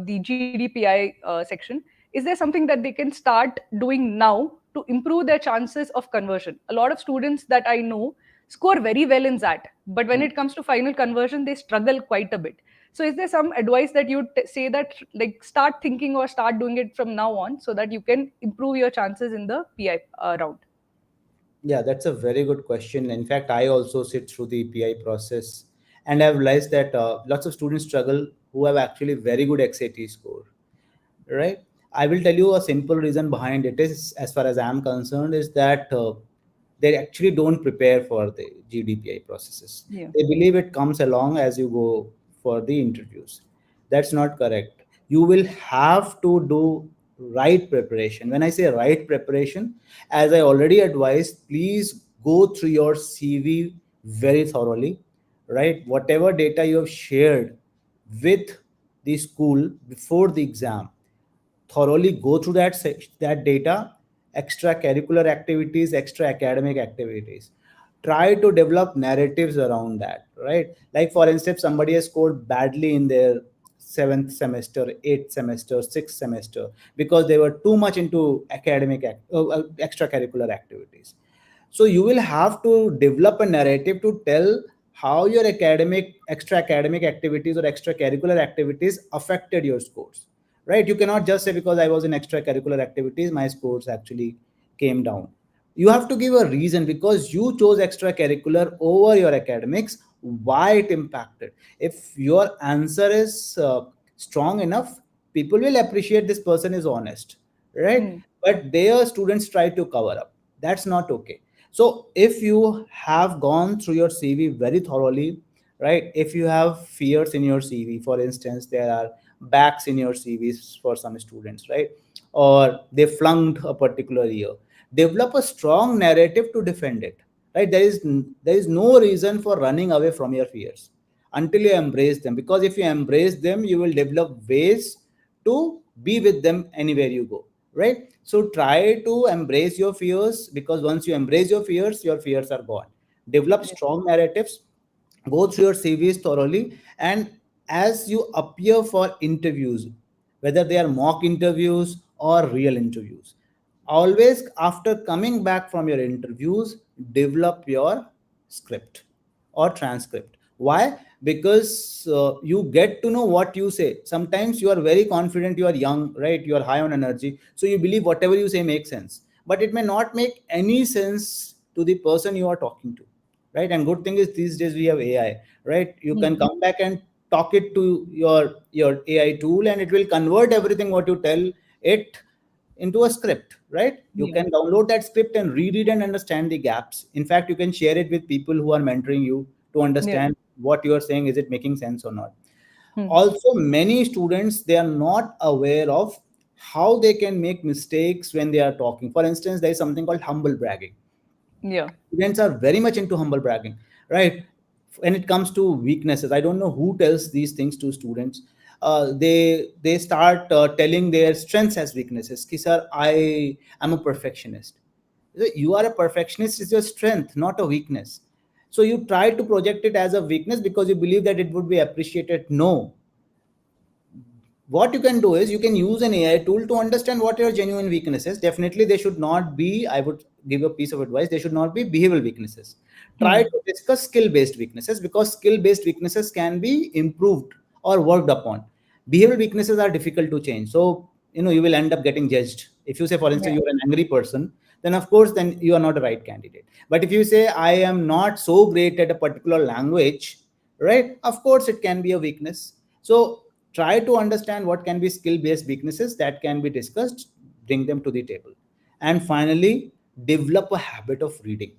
Speaker 1: GDPI section, is there something that they can start doing now to improve their chances of conversion? A lot of students that I know score very well in that, but when it comes to final conversion, they struggle quite a bit. So, is there some advice that you say that like start thinking or start doing it from now on so that you can improve your chances in the PI round?
Speaker 2: Yeah, that's a very good question. In fact, I also sit through the PI process, and I've realized that lots of students struggle who have actually very good XAT score, right? I will tell you a simple reason behind it is, as far as I'm concerned, is that they actually don't prepare for the GDPI processes.
Speaker 1: Yeah.
Speaker 2: They believe it comes along as you go for the interviews. That's not correct. You will have to do right preparation. When I say right preparation, as I already advised, please go through your CV very thoroughly, right? Whatever data you have shared with the school before the exam, thoroughly go through that data, extracurricular activities, extra academic activities. try to develop narratives around that, right? Like for instance, somebody has scored badly in their seventh semester, eighth semester, sixth semester, because they were too much into extracurricular activities. So you will have to develop a narrative to tell how your extra academic activities or extracurricular activities affected your scores, right? You cannot just say because I was in extracurricular activities, my scores actually came down. You have to give a reason because you chose extracurricular over your academics, why it impacted. If your answer is strong enough, people will appreciate this person is honest, right?
Speaker 1: Hmm.
Speaker 2: But their students try to cover up. That's not okay. So if you have gone through your CV very thoroughly, right? If you have fears in your CV, for instance, there are backs in your CVs for some students, right? Or they flunked a particular year. Develop a strong narrative to defend it, right? There is no reason for running away from your fears until you embrace them. Because if you embrace them, you will develop ways to be with them anywhere you go, right? So try to embrace your fears, because once you embrace your fears are gone. Develop
Speaker 1: Yeah.
Speaker 2: strong narratives, go through your CVs thoroughly, and as you appear for interviews, whether they are mock interviews or real interviews, always after coming back from your interviews, develop your script or transcript. Why? Because you get to know what you say. Sometimes you are very confident, you are young, right? You are high on energy, so you believe whatever you say makes sense, but it may not make any sense to the person you are talking to, right? And good thing is these days we have AI, right? You can
Speaker 1: Hmm.
Speaker 2: come back and talk it to your AI tool, and it will convert everything what you tell it into a script, right? You
Speaker 1: Yeah.
Speaker 2: can download that script and read it and understand the gaps. In fact, you can share it with people who are mentoring you to
Speaker 1: Yeah.
Speaker 2: understand what you are saying, is it making sense or not.
Speaker 1: Hmm.
Speaker 2: Also, many students, they are not aware of how they can make mistakes when they are talking. For instance, there is something called humble bragging.
Speaker 1: Yeah.
Speaker 2: Students are very much into humble bragging, right? When it comes to weaknesses, I don't know who tells these things to students. They start telling their strengths as weaknesses. Ki, sir, I am a perfectionist. You are a perfectionist is your strength, not a weakness. So you try to project it as a weakness because you believe that it would be appreciated. No, what you can do is you can use an AI tool to understand what your genuine weaknesses. Definitely, they should not be. I would give a piece of advice. They should not be behavioral weaknesses. Try
Speaker 1: Hmm.
Speaker 2: to discuss skill-based weaknesses, because skill-based weaknesses can be improved or worked upon. Behavioral weaknesses are difficult to change. So you will end up getting judged. If you say, for instance,
Speaker 1: Yeah.
Speaker 2: you're an angry person, then of course then you are not a right candidate. But if you say I am not so great at a particular language, right? Of course it can be a weakness. So try to understand what can be skill based weaknesses that can be discussed, bring them to the table. And finally, develop a habit of reading.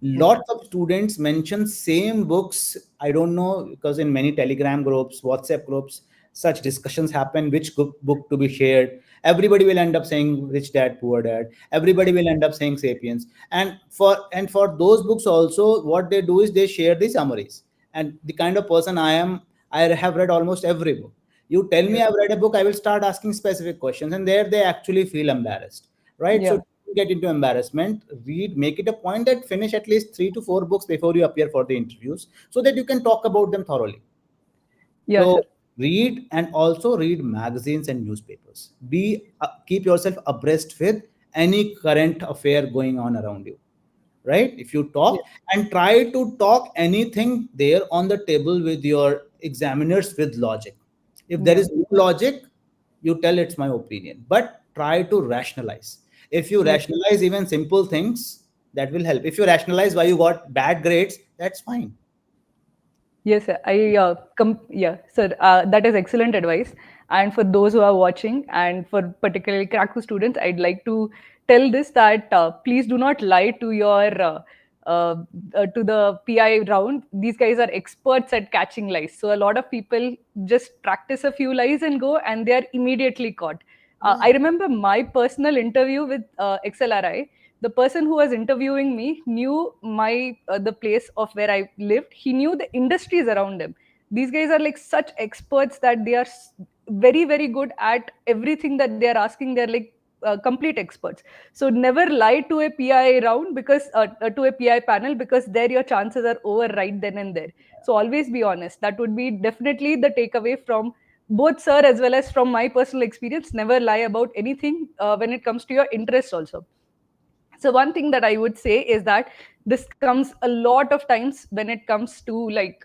Speaker 1: Yeah.
Speaker 2: Lots of students mention same books. I don't know, because in many Telegram groups, WhatsApp groups, such discussions happen, which book to be shared. Everybody will end up saying Rich Dad Poor Dad, everybody will end up saying Sapiens. And for those books also, what they do is they share the summaries. And the kind of person I am, I have read almost every book. You tell
Speaker 1: Yeah.
Speaker 2: me I've read a book, I will start asking specific questions, and there they actually feel embarrassed, right? So
Speaker 1: Yeah.
Speaker 2: don't get into embarrassment. Read, make it a point that finish at least 3 to 4 books before you appear for the interviews, so that you can talk about them thoroughly.
Speaker 1: Yeah,
Speaker 2: So
Speaker 1: sir.
Speaker 2: read, and also read magazines and newspapers. Keep yourself abreast with any current affair going on around you, right? If you
Speaker 1: Yeah.
Speaker 2: talk, and try to talk anything there on the table with your examiners with logic. If there
Speaker 1: Yeah.
Speaker 2: is no logic, you tell it's my opinion, but try to rationalize. If you
Speaker 1: Yes.
Speaker 2: rationalize even simple things, that will help. If you rationalize why you got bad grades, that's fine.
Speaker 1: Yes, sir. Yeah, sir. That is excellent advice. And for those who are watching, and for particularly Kraku students, I'd like to tell this that please do not lie to your uh, to the PI round. These guys are experts at catching lies. So a lot of people just practice a few lies and go, and they are immediately caught. I remember my personal interview with XLRI. The person who was interviewing me knew my the place of where I lived. He knew the industries around him. These guys are like such experts that they are very very good at everything that they are asking. They're like complete experts. So never lie to a PI round, because to a PI panel, because there your chances are over right then and there. So always be honest. That would be definitely the takeaway from both sir as well as from my personal experience. Never lie about anything when it comes to your interest also. So one thing that I would say is that this comes a lot of times when it comes to like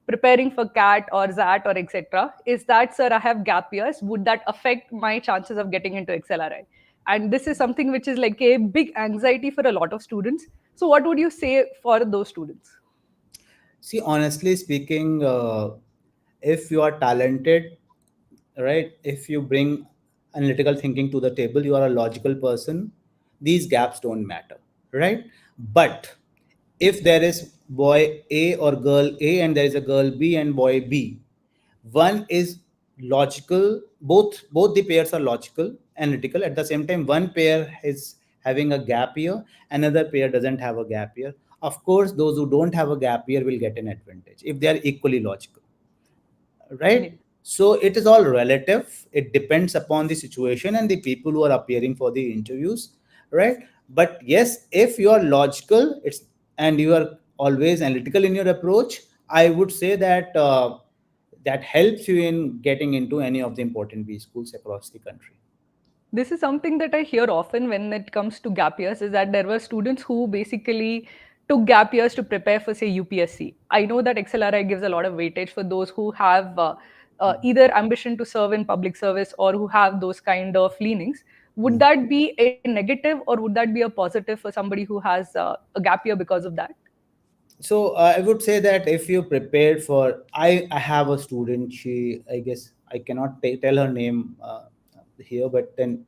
Speaker 1: preparing for CAT or XAT or etc. Is that, sir, I have gap years, would that affect my chances of getting into XLRI? And this is something which is like a big anxiety for a lot of students. So what would you say for those students?
Speaker 2: See, honestly speaking, if you are talented, right, if you bring analytical thinking to the table, you are a logical person, these gaps don't matter, right? But if there is boy A or girl A and there is a girl B and boy B, one is logical, both the pairs are logical, analytical. At the same time, one pair is having a gap year, another pair doesn't have a gap year. Of course, those who don't have a gap year will get an advantage if they are equally logical,
Speaker 1: Yeah.
Speaker 2: right? So it is all relative. It depends upon the situation and the people who are appearing for the interviews, right? But yes, if you are logical, it's and you are always analytical in your approach, I would say that that helps you in getting into any of the important B schools across the country.
Speaker 1: This is something that I hear often when it comes to gap years, is that there were students who basically took gap years to prepare for, say, UPSC. I know that XLRI gives a lot of weightage for those who have either ambition to serve in public service or who have those kind of leanings. Would
Speaker 2: Mm.
Speaker 1: that be a negative or would that be a positive for somebody who has a gap year because of that?
Speaker 2: So I would say that if you prepared for, I have a student. She, I guess I cannot tell her name here, but then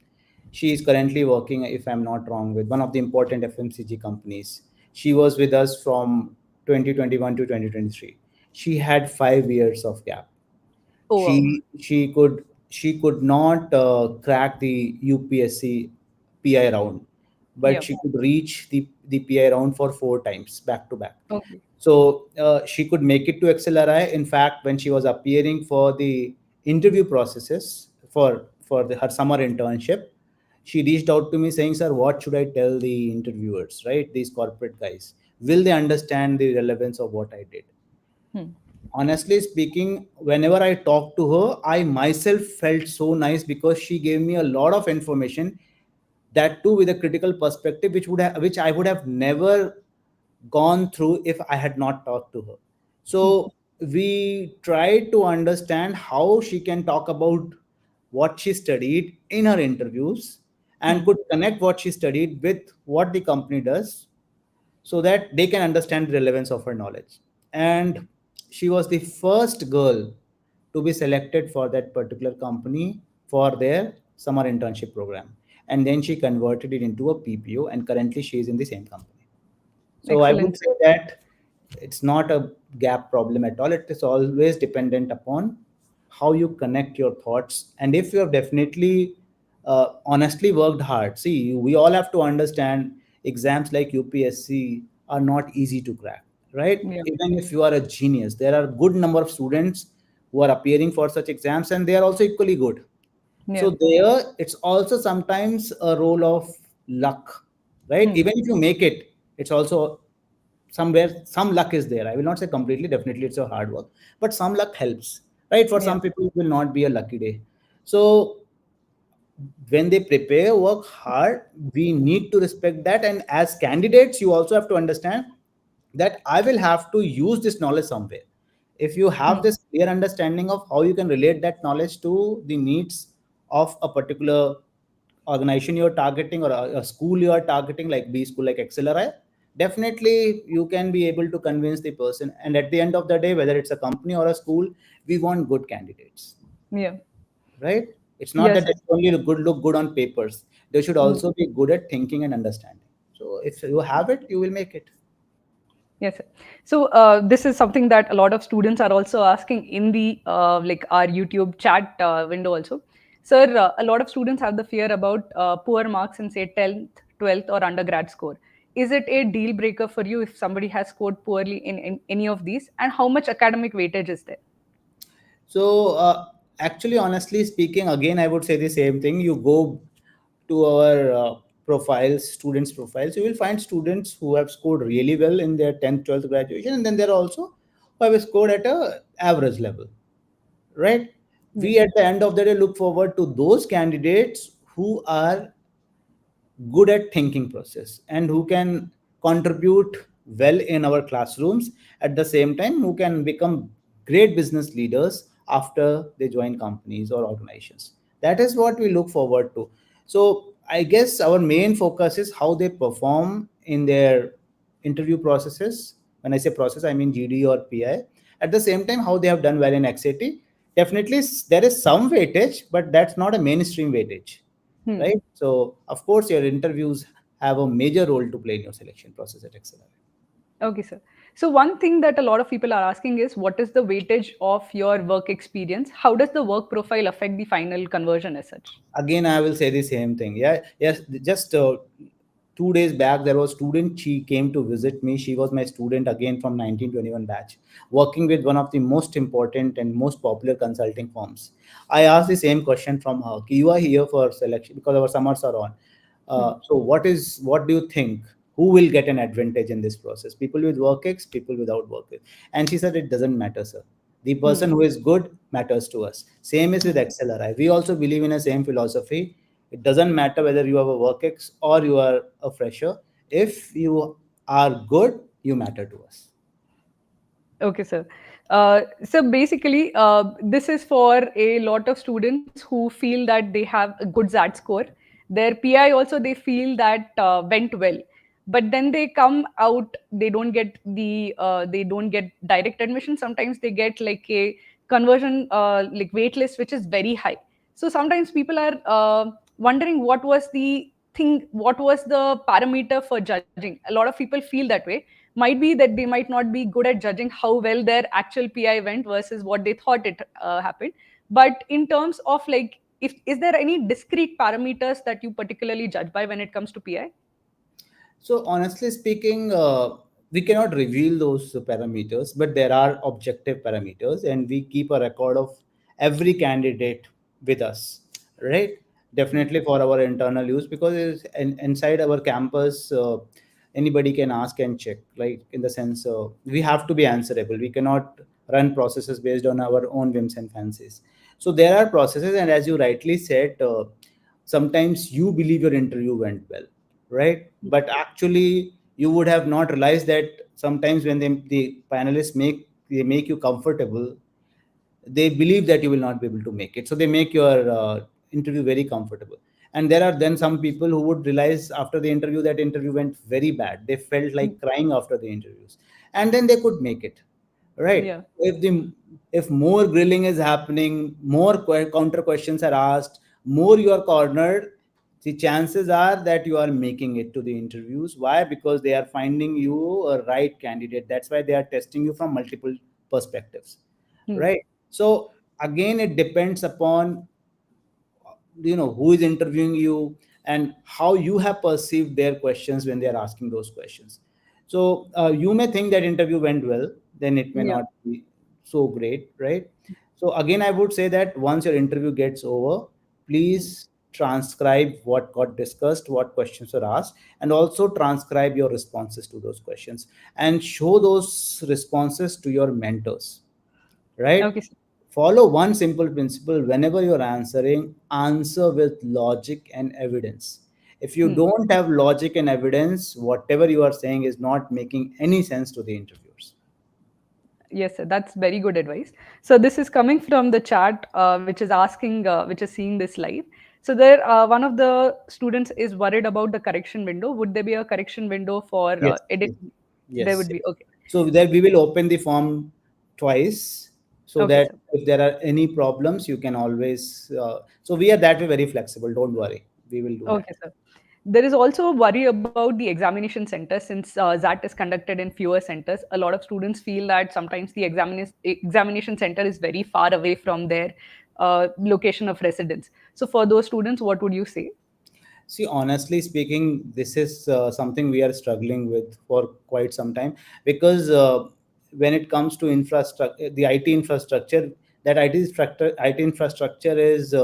Speaker 2: she is currently working, if I'm not wrong, with one of the important FMCG companies. She was with us from 2021 to 2023. She had 5 years of gap.
Speaker 1: Oh, wow.
Speaker 2: She could not crack the UPSC PI round, but
Speaker 1: Yeah.
Speaker 2: she could reach the PI round for 4 times back to back.
Speaker 1: Okay.
Speaker 2: So she could make it to XLRI. In fact, when she was appearing for the interview processes her summer internship, she reached out to me saying, "Sir, what should I tell the interviewers? Right, these corporate guys, will they understand the relevance of what I did?"
Speaker 1: Hmm.
Speaker 2: Honestly speaking, whenever I talked to her, I myself felt so nice because she gave me a lot of information, that too with a critical perspective, which I would have never gone through if I had not talked to her.
Speaker 1: Hmm.
Speaker 2: So we tried to understand how she can talk about what she studied in her interviews and
Speaker 1: Hmm.
Speaker 2: could connect what she studied with what the company does, so that they can understand the relevance of her knowledge. And she was the first girl to be selected for that particular company for their summer internship program. And then she converted it into a PPO, and currently she is in the same company. So I would
Speaker 1: Excellent.
Speaker 2: say that it's not a gap problem at all. It is always dependent upon how you connect your thoughts. And if you have definitely honestly worked hard, see, we all have to understand exams like UPSC are not easy to crack, right?
Speaker 1: Yeah.
Speaker 2: Even if you are a genius, there are good number of students who are appearing for such exams and they are also equally good.
Speaker 1: Yeah.
Speaker 2: So there, it's also sometimes a role of luck, right?
Speaker 1: Hmm.
Speaker 2: Even if you make it, it's also somewhere some luck is there. I will not say completely, definitely it's a hard work, but some luck helps, right? For
Speaker 1: Yeah.
Speaker 2: some people, it will not be a lucky day. So when they prepare, work hard, we need to respect that. And as candidates, you also have to understand that I will have to use this knowledge somewhere. If you have
Speaker 1: Hmm.
Speaker 2: this clear understanding of how you can relate that knowledge to the needs of a particular organization you're targeting, or a school you are targeting, like B school, like XLRI, definitely you can be able to convince the person. And at the end of the day, whether it's a company or a school, we want good candidates,
Speaker 1: Yeah.
Speaker 2: right? It's not
Speaker 1: Yes.
Speaker 2: that they only look good on papers. They should
Speaker 1: Hmm.
Speaker 2: also be good at thinking and understanding. So if you have it, you will make it.
Speaker 1: Yes, sir. So this is something that a lot of students are also asking in the like our YouTube chat window also. Sir, a lot of students have the fear about poor marks in, say, 10th, 12th or undergrad score. Is it a deal breaker for you if somebody has scored poorly in any of these? And how much academic weightage is there?
Speaker 2: So actually, honestly speaking, again, I would say the same thing. You go to our profiles, students' profiles, you will find students who have scored really well in their 10th, 12th graduation, and then there are also who have scored at a average level, right? We
Speaker 1: Yes.
Speaker 2: at the end of the day look forward to those candidates who are good at thinking process and who can contribute well in our classrooms, at the same time who can become great business leaders after they join companies or organizations. That is what we look forward to. So I guess our main focus is how they perform in their interview processes. When I say process, I mean GD or PI. At the same time, how they have done well in XAT. Definitely there is some weightage, but that's not a mainstream weightage,
Speaker 1: Hmm.
Speaker 2: right? So, of course, your interviews have a major role to play in your selection process at Accelerate.
Speaker 1: Okay, sir. So one thing that a lot of people are asking is what is the weightage of your work experience? How does the work profile affect the final conversion as such?
Speaker 2: Again, I will say the same thing. Yeah, yes, just 2 days back, there was student. She came to visit me. She was my student again from 1921 batch, working with one of the most important and most popular consulting firms. I asked the same question from her. You are here for selection because our summers are on.
Speaker 1: Hmm.
Speaker 2: So what do you think? Who will get an advantage in this process? People with work ex, people without work ex. And she said it doesn't matter, sir. The
Speaker 1: Hmm.
Speaker 2: person who is good matters to us. Same is with
Speaker 1: Hmm.
Speaker 2: XLRI. We also believe in the same philosophy. It doesn't matter whether you have a work ex or you are a fresher. If you are good, you matter to us.
Speaker 1: Okay, sir. So basically, this is for a lot of students who feel that they have a good ZAT score. Their PI also they feel that went well, but then they come out, they don't get direct admission. Sometimes they get like a conversion like wait list, which is very high. So sometimes people are wondering what was the parameter for judging. A lot of people feel that way. Might be that they might not be good at judging how well their actual PI went versus what they thought it happened. But in terms of like, if is there any discrete parameters that you particularly judge by when it comes to PI?
Speaker 2: So honestly speaking, we cannot reveal those parameters, but there are objective parameters, and we keep a record of every candidate with us, right?
Speaker 1: Hmm.
Speaker 2: Definitely for our internal use, because inside our campus, anybody can ask and check. Like in the sense, we have to be answerable. We cannot run processes based on our own whims and fancies. So there are processes, and as you rightly said, sometimes you believe your interview went well, right? But actually you would have not realized that sometimes when the panelists make you comfortable, they believe that you will not be able to make it, so they make your interview very comfortable. And there are then some people who would realize after the interview that interview went very bad, they felt
Speaker 1: Hmm.
Speaker 2: like crying after the interviews, and then they could make it, right?
Speaker 1: Yeah.
Speaker 2: If more grilling is happening, more counter questions are asked, more you are cornered, the chances are that you are making it to the interviews. Why? Because they are finding you a right candidate. That's why they are testing you from multiple perspectives,
Speaker 1: Hmm.
Speaker 2: right? So again, it depends upon who is interviewing you and how you have perceived their questions when they are asking those questions. So you may think that interview went well, then it may
Speaker 1: Yeah.
Speaker 2: not be so great, right? So again, I would say that once your interview gets over,
Speaker 1: Hmm.
Speaker 2: please transcribe what got discussed, what questions were asked, and also transcribe your responses to those questions and show those responses to your mentors, right?
Speaker 1: Okay, sir.
Speaker 2: Follow one simple principle: whenever you're answering, answer with logic and evidence. If you
Speaker 1: Hmm.
Speaker 2: don't have logic and evidence, whatever you are saying is not making any sense to the interviewers.
Speaker 1: Yes, sir. That's very good advice. So this is coming from the chat, which is asking, which is seeing this live. So there, one of the students is worried about the correction window. Would there be a correction window for
Speaker 2: Yes, yes,
Speaker 1: editing? There
Speaker 2: yes,
Speaker 1: would
Speaker 2: yes.
Speaker 1: be. Okay.
Speaker 2: So that we will open the form twice, so
Speaker 1: Okay,
Speaker 2: that
Speaker 1: sir.
Speaker 2: if there are any problems, you can always. So we are that way very flexible. Don't worry, we will do that.
Speaker 1: Okay, sir. There is also a worry about the examination center since XAT is conducted in fewer centers. A lot of students feel that sometimes the examination center is very far away from their location of residence. So, for those students, what would you say?
Speaker 2: See, honestly speaking, this is something we are struggling with for quite some time, because when it comes to infrastructure, the IT infrastructure, that IT infrastructure is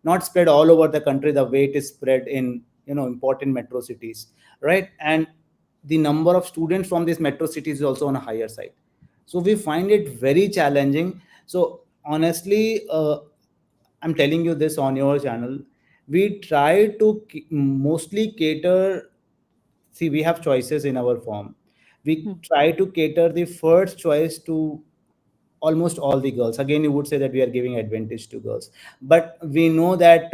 Speaker 2: not spread all over the country the way it is spread in important metro cities, right? And the number of students from these metro cities is also on a higher side. So we find it very challenging. So honestly, I'm telling you this on your channel. We try to mostly cater. See, we have choices in our form. We try to cater the first choice to almost all the girls. Again, you would say that we are giving advantage to girls, but we know that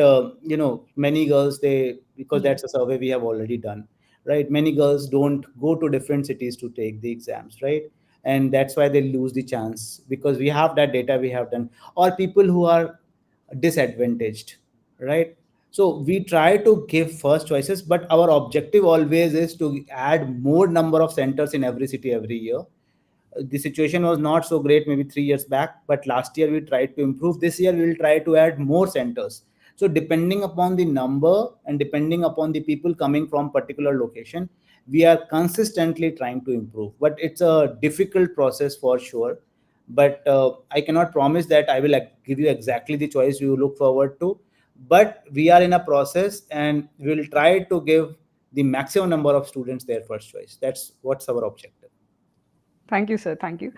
Speaker 2: many girls, they, because
Speaker 1: Yeah.
Speaker 2: that's a survey we have already done, right? Many girls don't go to different cities to take the exams, right? And that's why they lose the chance, because we have that data we have done. Or people who are disadvantaged, right? So we try to give first choices, but our objective always is to add more number of centers in every city every year. The situation was not so great maybe 3 years back, but last year we tried to improve. This year we will try to add more centers. So depending upon the number and depending upon the people coming from particular location, we are consistently trying to improve, but it's a difficult process for sure. But I cannot promise that I will give you exactly the choice you look forward to, but we are in a process and we will try to give the maximum number of students their first choice. That's what's our objective.
Speaker 1: Thank you, sir. Thank you.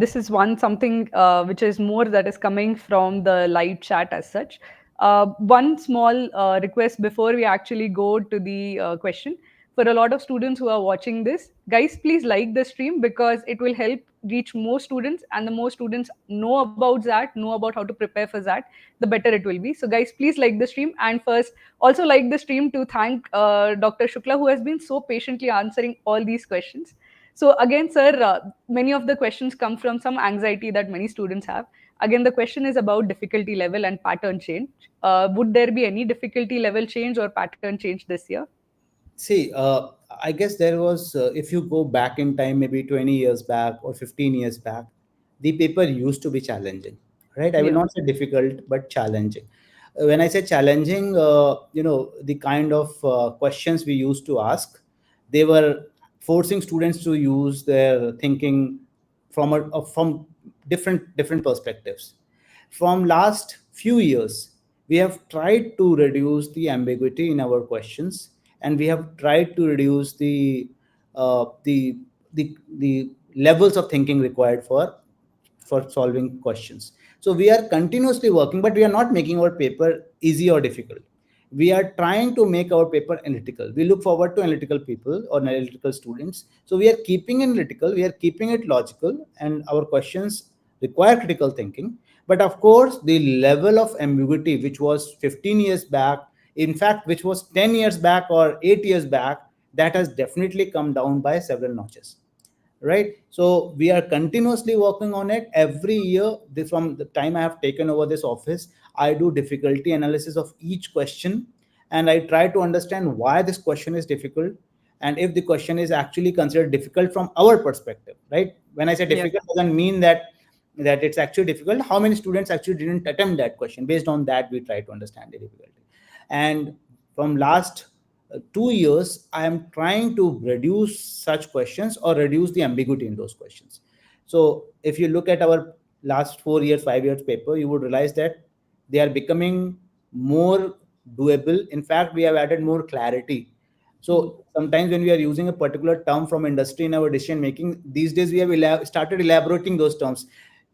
Speaker 1: This is one something which is more that is coming from the live chat as such. One small request before we actually go to the question. For a lot of students who are watching this, guys, please like the stream because it will help reach more students, and the more students know about that, know about how to prepare for that, the better it will be. So, guys, please like the stream, and first also like the stream to thank Dr. Shukla, who has been so patiently answering all these questions. So again, sir, many of the questions come from some anxiety that many students have. Again, the question is about difficulty level and pattern change. Would there be any difficulty level change or pattern change this year?
Speaker 2: See, I guess there was, if you go back in time, maybe 20 years back or 15 years back, the paper used to be challenging, right? I will
Speaker 1: Yeah.
Speaker 2: not say difficult, but challenging. When I say challenging, the kind of questions we used to ask, they were forcing students to use their thinking from different perspectives. From last few years, we have tried to reduce the ambiguity in our questions, and we have tried to reduce uh, the the levels of thinking required for solving questions. So we are continuously working, but we are not making our paper easy or difficult. We are trying to make our paper analytical. We look forward to analytical people or analytical students. So we are keeping analytical, we are keeping it logical, and our questions require critical thinking. But of course, the level of ambiguity, which was 15 years back, in fact, which was 10 years back or 8 years back, that has definitely come down by several notches, right? So we are continuously working on it every year. From the time I have taken over this office, I do difficulty analysis of each question, and I try to understand why this question is difficult, and if the question is actually considered difficult from our perspective, right? When I say
Speaker 1: Yeah.
Speaker 2: difficult, doesn't mean that it's actually difficult. How many students actually didn't attempt that question? Based on that, we try to understand the difficulty. And from last 2 years, I am trying to reduce such questions or reduce the ambiguity in those questions. So if you look at our last 4 years, 5 years paper, you would realize that they are becoming more doable. In fact, we have added more clarity.
Speaker 1: Hmm.
Speaker 2: So sometimes when we are using a particular term from industry in our decision making, these days we have started elaborating those terms,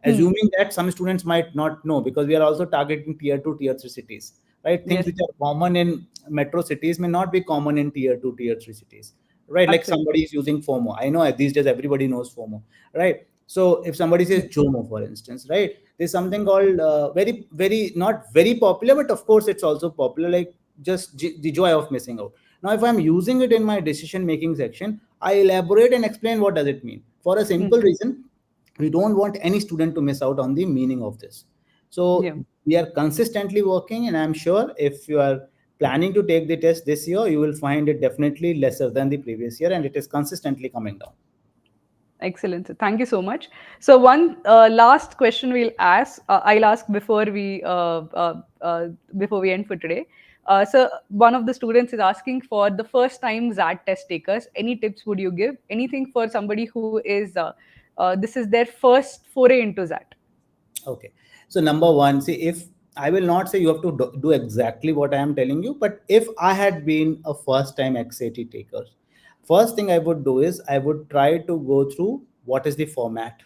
Speaker 1: Hmm.
Speaker 2: assuming that some students might not know, because we are also targeting tier 2, tier 3 cities, right? Things
Speaker 1: Yes.
Speaker 2: which are common in metro cities may not be common in tier 2, tier 3 cities, right? Like
Speaker 1: Absolutely.
Speaker 2: somebody is using FOMO. I know these days everybody knows FOMO, right? So if somebody says JOMO, for instance, right? There's something called very, not very popular, but of course it's also popular, like just the joy of missing out. Now, if I'm using it in my decision making section, I elaborate and explain what does it mean, for a
Speaker 1: Hmm.
Speaker 2: simple reason. We don't want any student to miss out on the meaning of this. So
Speaker 1: Yeah.
Speaker 2: we are consistently working, and I'm sure if you are planning to take the test this year, you will find it definitely lesser than the previous year, and it is consistently coming down.
Speaker 1: Excellent. Sir. Thank you so much. So one last question we'll ask. I'll ask before we end for today. So one of the students is asking for the first time XAT test takers. Any tips would you give? Anything for somebody who is this is their first foray into XAT?
Speaker 2: Okay. So number one, see, if I will not say you have to do exactly what I am telling you, but if I had been a first time XAT taker, first thing I would do is I would try to go through what is the format.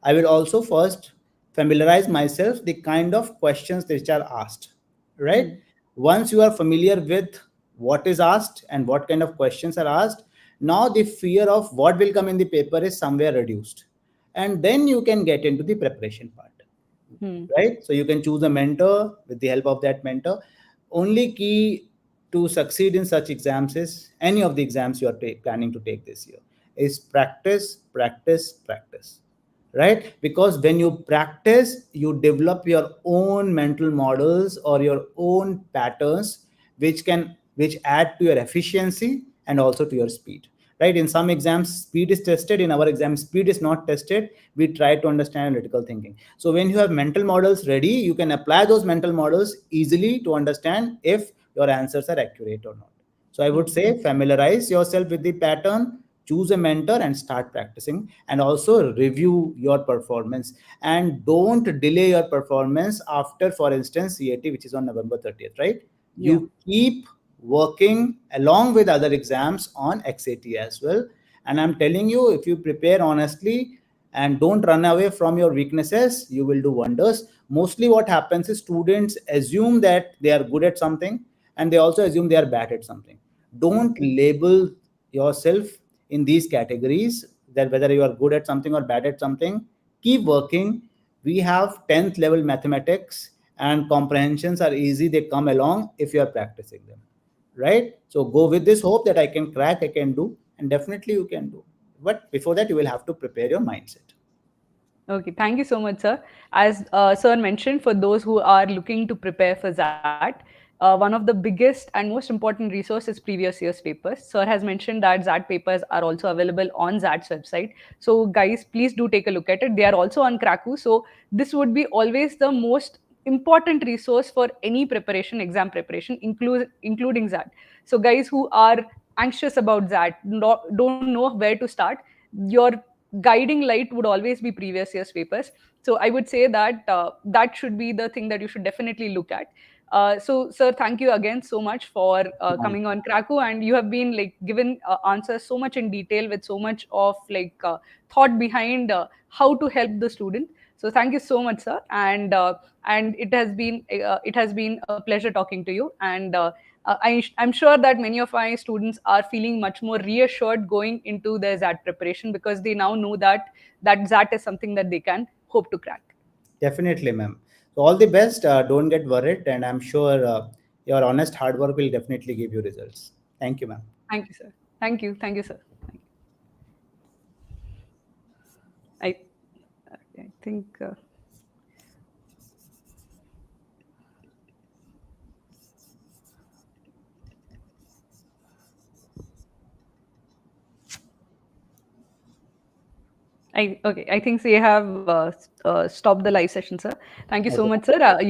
Speaker 2: I will also first familiarize myself the kind of questions which are asked, right?
Speaker 1: Hmm.
Speaker 2: Once you are familiar with what is asked and what kind of questions are asked, now the fear of what will come in the paper is somewhere reduced. And then you can get into the preparation part,
Speaker 1: Hmm.
Speaker 2: right? So you can choose a mentor with the help of that mentor. Only key to succeed in such exams is any of the exams you are planning to take this year is practice, practice, practice, right? Because when you practice, you develop your own mental models or your own patterns, which add to your efficiency and also to your speed, right? In some exams speed is tested, in our exam speed is not tested. We try to understand analytical thinking. So when you have mental models ready, you can apply those mental models easily to understand if your answers are accurate or not. So I would
Speaker 1: Hmm.
Speaker 2: say familiarize yourself with the pattern, choose a mentor and start practicing, and also review your performance. And don't delay your performance after, for instance, CAT, which is on November 30th, right?
Speaker 1: Yeah.
Speaker 2: You keep working along with other exams on XAT as well. And I'm telling you, if you prepare honestly and don't run away from your weaknesses, you will do wonders. Mostly what happens is students assume that they are good at something and they also assume they are bad at something.
Speaker 1: Hmm.
Speaker 2: Don't label yourself in these categories, that whether you are good at something or bad at something. Keep working. We have 10th level mathematics and comprehensions are easy, they come along if you are practicing them, right? So go with this hope that I can crack, I can do, and definitely you can do. But before that, you will have to prepare your mindset.
Speaker 1: Okay, thank you so much, sir. As sir mentioned, for those who are looking to prepare for that, one of the biggest and most important resource is previous year's papers. Sir has mentioned that XAT papers are also available on XAT's website. So, guys, please do take a look at it. They are also on Kraku. So, this would be always the most important resource for any preparation, exam preparation, including XAT. So, guys who are anxious about XAT, don't know where to start, your guiding light would always be previous year's papers. So I would say that that should be the thing that you should definitely look at. So sir, thank you again so much for coming on Krakow, and you have been like given answers so much in detail with so much of thought behind how to help the student. So thank you so much, sir, and it has been a pleasure talking to you. And I'm sure that many of my students are feeling much more reassured going into their XAT preparation because they now know that XAT is something that they can hope to crack.
Speaker 2: Definitely, ma'am. So all the best. Don't get worried, and I'm sure your honest hard work will definitely give you results. Thank you, ma'am.
Speaker 1: Thank you, sir. Thank you, sir. Thank you. I I think. I okay. I think they have stopped the live session, sir. Thank you so
Speaker 2: Okay.
Speaker 1: much, sir. You